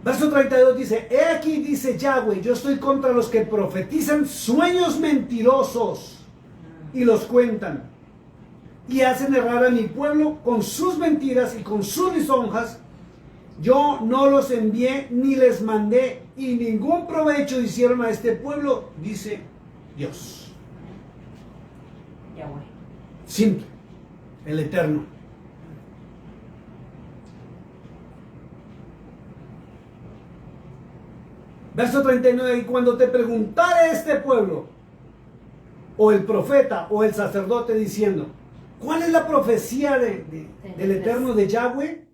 Speaker 1: Verso 32 dice, he aquí dice Yahweh, yo estoy contra los que profetizan sueños mentirosos y los cuentan. Y hacen errar a mi pueblo con sus mentiras y con sus lisonjas. Yo no los envié ni les mandé, y ningún provecho hicieron a este pueblo, dice Dios.
Speaker 2: Yahweh.
Speaker 1: Simple, el Eterno. Verso 39, y cuando te preguntare este pueblo, o el profeta, o el sacerdote diciendo, ¿cuál es la profecía del Eterno de Yahweh?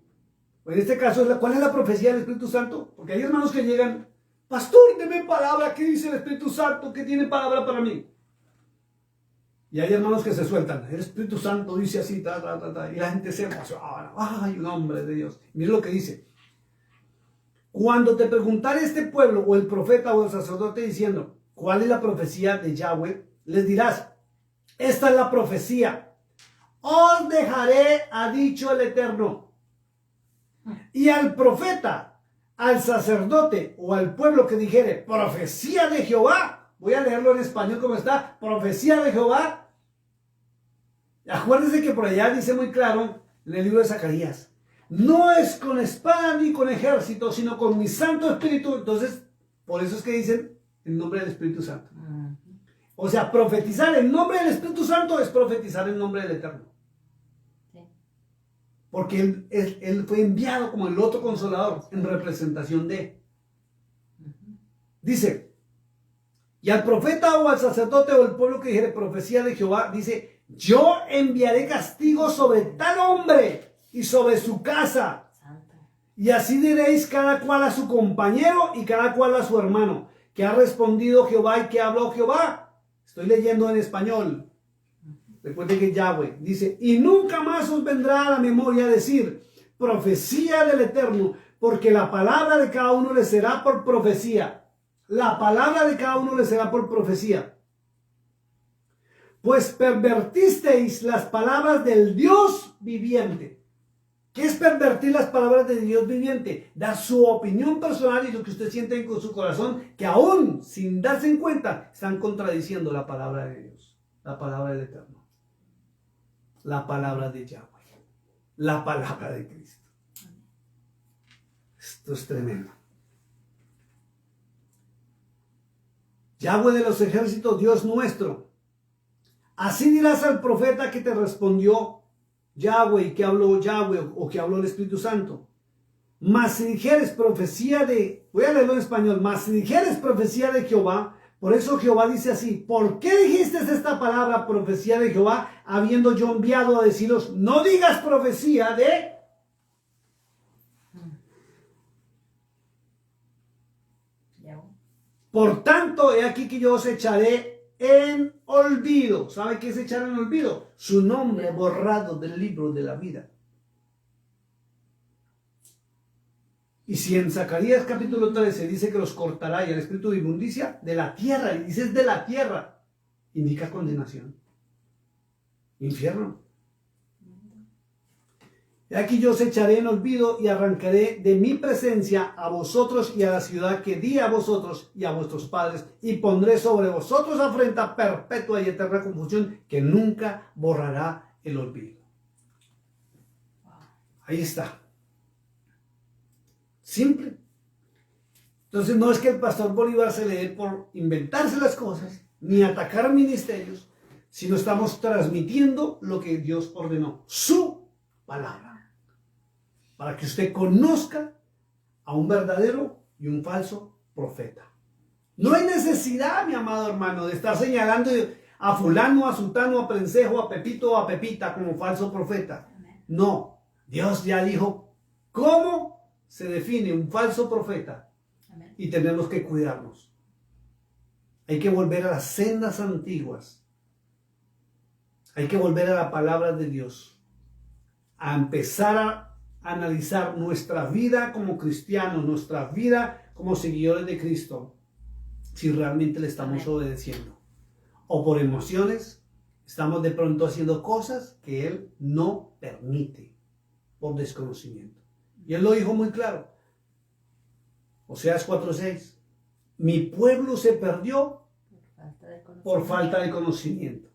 Speaker 1: En este caso, ¿cuál es la profecía del Espíritu Santo? Porque hay hermanos que llegan, pastor, deme palabra, ¿qué dice el Espíritu Santo? ¿Qué tiene palabra para mí? Y hay hermanos que se sueltan, el Espíritu Santo dice así, y la gente se emociona, ¡ay, un hombre de Dios! Mire lo que dice. Cuando te preguntare este pueblo, o el profeta, o el sacerdote diciendo, ¿cuál es la profecía de Yahweh? Les dirás, esta es la profecía. Os dejaré, ha dicho el Eterno. Y al profeta, al sacerdote o al pueblo que dijere profecía de Jehová, voy a leerlo en español como está, profecía de Jehová. Acuérdense que por allá dice muy claro en el libro de Zacarías, no es con espada ni con ejército, sino con mi Santo Espíritu. Entonces, por eso es que dicen en nombre del Espíritu Santo. O sea, profetizar en nombre del Espíritu Santo es profetizar en nombre del Eterno. Porque él fue enviado como el otro consolador en representación de. Dice, y al profeta o al sacerdote o al pueblo que dijere profecía de Jehová, dice, yo enviaré castigo sobre tal hombre y sobre su casa. Y así diréis cada cual a su compañero y cada cual a su hermano, que ha respondido Jehová y que habló Jehová. Estoy leyendo en español. Recuerden que Yahweh dice, y nunca más os vendrá a la memoria decir, profecía del Eterno, porque la palabra de cada uno le será por profecía. La palabra de cada uno le será por profecía. Pues pervertisteis las palabras del Dios viviente. ¿Qué es pervertir las palabras del Dios viviente? Dar su opinión personal y lo que usted siente en su corazón, que aún sin darse en cuenta, están contradiciendo la palabra de Dios, la palabra del Eterno. La palabra de Yahweh, la palabra de Cristo. Esto es tremendo. Yahweh de los ejércitos, Dios nuestro. Así dirás al profeta que te respondió Yahweh y que habló Yahweh o que habló el Espíritu Santo. Mas si dijeres profecía de, voy a leerlo en español, mas si dijeres profecía de Jehová, por eso Jehová dice así, ¿por qué dijiste esta palabra, profecía de Jehová, habiendo yo enviado a deciros, no digas profecía de... Por tanto, he aquí que yo os echaré en olvido. ¿Sabe qué es echar en olvido? Su nombre borrado del libro de la vida. Y si en Zacarías capítulo 13 dice que los cortará y el espíritu de inmundicia de la tierra, y dice es de la tierra, indica condenación, infierno. Y aquí yo os echaré en olvido y arrancaré de mi presencia a vosotros y a la ciudad que di a vosotros y a vuestros padres, y pondré sobre vosotros afrenta perpetua y eterna confusión que nunca borrará el olvido. Ahí está. Simple. Entonces no es que el pastor Bolívar se le dé por inventarse las cosas, ni atacar ministerios, sino estamos transmitiendo lo que Dios ordenó, su palabra, para que usted conozca a un verdadero y un falso profeta. No hay necesidad, mi amado hermano, de estar señalando a fulano, a sultano, a prensejo, a pepito o a pepita como falso profeta. No, Dios ya dijo cómo se define un falso profeta.
Speaker 2: Amén.
Speaker 1: Y tenemos que cuidarnos. Hay que volver a las sendas antiguas. Hay que volver a la palabra de Dios, a empezar a analizar nuestra vida como cristianos, nuestra vida como seguidores de Cristo, si realmente le estamos obedeciendo. O por emociones, estamos de pronto haciendo cosas que Él no permite por desconocimiento. Y Él lo dijo muy claro. Oseas 4:6. Mi pueblo se perdió por falta de conocimiento.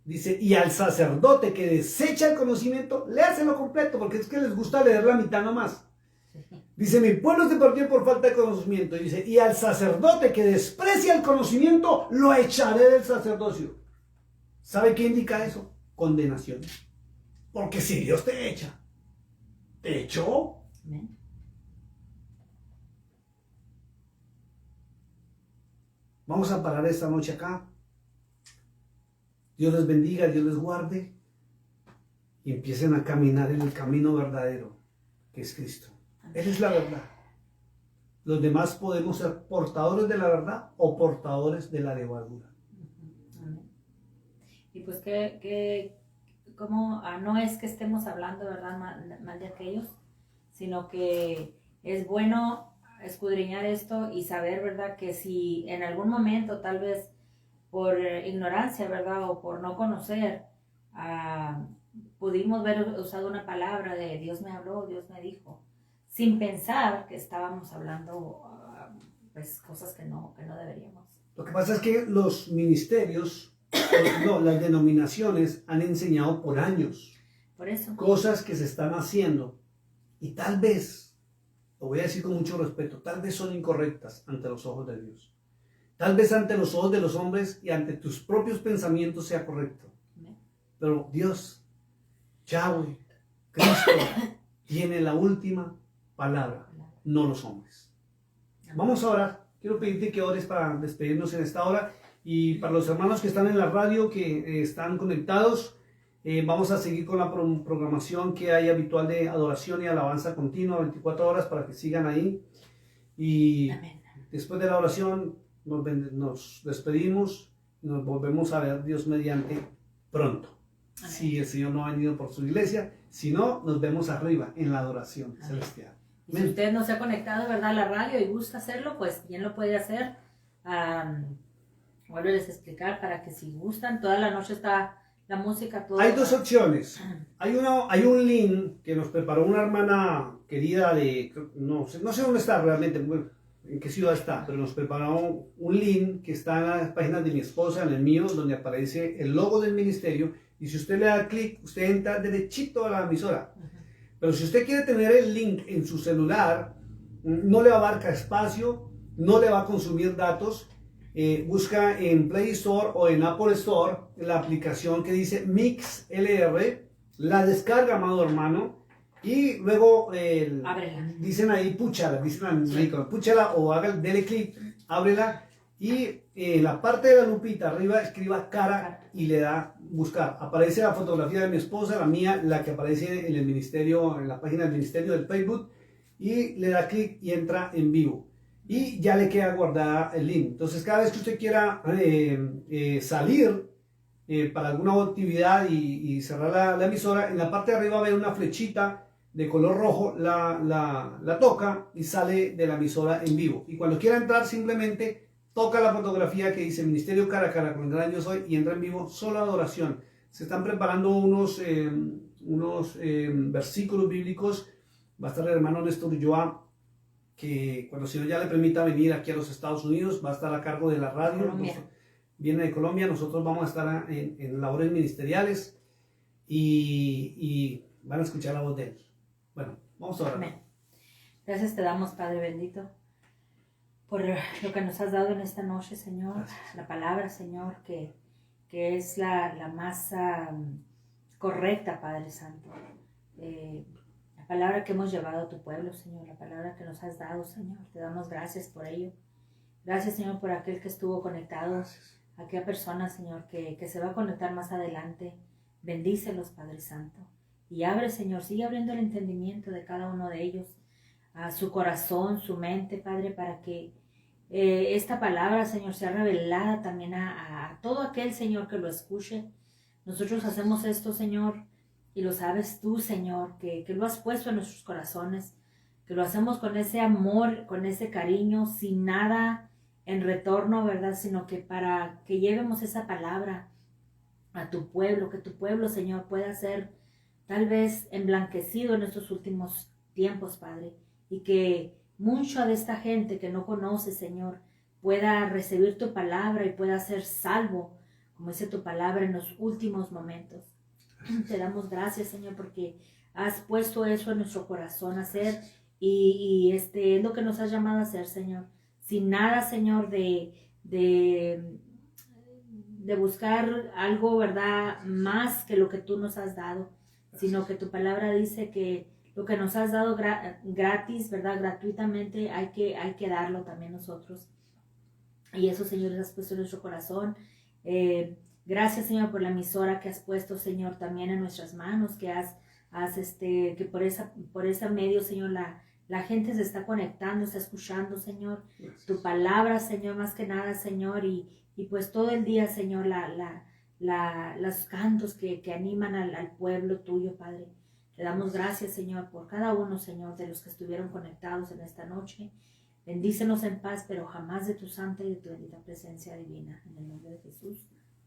Speaker 1: Dice, y al sacerdote que desecha el conocimiento, léaselo completo, porque es que les gusta leer la mitad nomás. Dice, mi pueblo se perdió por falta de conocimiento. Y dice, y al sacerdote que desprecia el conocimiento, lo echaré del sacerdocio. ¿Sabe qué indica eso? Condenación. Porque si Dios te echa, ¿te echó? Amén. Vamos a parar esta noche acá. Dios les bendiga, Dios les guarde. Y empiecen a caminar en el camino verdadero, que es Cristo. Él es la verdad. Los demás podemos ser portadores de la verdad o portadores de la levadura.
Speaker 2: Amén. Y pues como no es que estemos hablando, ¿verdad?, mal de aquellos, sino que es bueno escudriñar esto y saber, ¿verdad?, que si en algún momento, tal vez por ignorancia, ¿verdad?, o por no conocer, pudimos haber usado una palabra de Dios me habló, Dios me dijo, sin pensar que estábamos hablando pues cosas que no deberíamos.
Speaker 1: Lo que pasa es que los ministerios, las denominaciones han enseñado por años
Speaker 2: por eso
Speaker 1: cosas que se están haciendo y tal vez, lo voy a decir con mucho respeto, tal vez son incorrectas ante los ojos de Dios. Tal vez ante los ojos de los hombres y ante tus propios pensamientos sea correcto. Pero Dios, Yahweh, Cristo, tiene la última palabra, no los hombres. Vamos a orar. Quiero pedirte que ores para despedirnos en esta hora. Y para los hermanos que están en la radio, que están conectados, vamos a seguir con la programación que hay habitual de adoración y alabanza continua, 24 horas, para que sigan ahí. Y amén. Después de la oración nos despedimos y nos volvemos a ver, Dios mediante, pronto. Amén. Si el Señor no ha venido por su iglesia, si no, nos vemos arriba en la adoración amén. Celestial.
Speaker 2: Y si usted no se ha conectado, ¿verdad?, a la radio y gusta hacerlo, pues bien lo puede hacer. Vuelves a explicar para que si gustan, toda la noche está la música. Todo
Speaker 1: hay dos opciones. Hay un link que nos preparó una hermana querida de, no sé dónde está realmente, en qué ciudad está, pero nos preparó un link que está en las páginas de mi esposa, en el mío, donde aparece el logo del ministerio, y si usted le da clic, usted entra derechito a la emisora. Pero si usted quiere tener el link en su celular, no le abarca espacio, no le va a consumir datos. Busca en Play Store o en Apple Store la aplicación que dice MixLR, la descarga, amado hermano, y luego dicen ahí púchala, púchala o dele clic, ábrela y en la parte de la lupita arriba escriba cara y le da buscar. Aparece la fotografía de mi esposa, la mía, la que aparece en el ministerio, en la página del ministerio del Facebook, y le da clic y entra en vivo. Y ya le queda guardada el link. Entonces, cada vez que usted quiera salir para alguna actividad y cerrar la emisora, en la parte de arriba va a haber una flechita de color rojo, la toca y sale de la emisora en vivo. Y cuando quiera entrar, simplemente toca la fotografía que dice Ministerio Cara a Cara con el Gran Yo Soy y entra en vivo, solo adoración. Se están preparando unos versículos bíblicos. Va a estar el hermano Néstor Ulloa, que cuando el Señor ya le permita venir aquí a los Estados Unidos, va a estar a cargo de la radio. Viene de Colombia, nosotros vamos a estar en labores ministeriales y van a escuchar la voz de Él. Bueno, vamos a orar.
Speaker 2: Amén. Gracias te damos, Padre bendito, por lo que nos has dado en esta noche, Señor. Gracias. La palabra, Señor, que es la más correcta, Padre Santo. La palabra que hemos llevado a tu pueblo, Señor, la palabra que nos has dado, Señor. Te damos gracias por ello. Gracias, Señor, por aquel que estuvo conectado, gracias. Aquella persona, Señor, que se va a conectar más adelante. Bendícelos, Padre Santo. Y abre, Señor, sigue abriendo el entendimiento de cada uno de ellos, a su corazón, su mente, Padre, para que esta palabra, Señor, sea revelada también a todo aquel, Señor, que lo escuche, Nosotros hacemos esto, Señor, y lo sabes tú, Señor, que lo has puesto en nuestros corazones, que lo hacemos con ese amor, con ese cariño, sin nada en retorno, ¿verdad? Sino que para que llevemos esa palabra a tu pueblo, que tu pueblo, Señor, pueda ser tal vez emblanquecido en estos últimos tiempos, Padre, y que mucha de esta gente que no conoce, Señor, pueda recibir tu palabra y pueda ser salvo, como dice tu palabra, en los últimos momentos. Te damos gracias, Señor, porque has puesto eso en nuestro corazón a hacer y es lo que nos has llamado a hacer, Señor. Sin nada, Señor, de buscar algo, ¿verdad?, más que lo que tú nos has dado, sino que tu palabra dice que lo que nos has dado gratis, ¿verdad?, gratuitamente, hay que darlo también nosotros. Y eso, Señor, has puesto en nuestro corazón. Gracias, Señor, por la emisora que has puesto, Señor, también en nuestras manos, que por ese medio, Señor, la gente se está conectando, está escuchando, Señor, tu palabra, Señor, más que nada, Señor, y pues todo el día, Señor, los cantos que animan al pueblo tuyo, Padre. Te damos gracias, Señor, por cada uno, Señor, de los que estuvieron conectados en esta noche. Bendícenos en paz, pero jamás de tu santa y de tu bendita presencia divina. En el nombre de Jesús.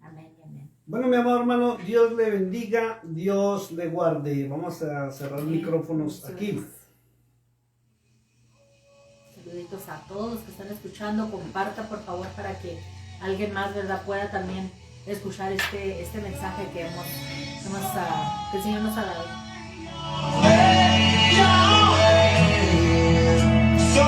Speaker 2: Amén y amén.
Speaker 1: Bueno, mi amado hermano, Dios le bendiga, Dios le guarde. Vamos a cerrar micrófonos aquí.
Speaker 2: Saluditos a todos que están escuchando. Comparta, por favor, para que alguien más, ¿verdad?, pueda también escuchar este mensaje que el Señor nos ha dado.
Speaker 3: So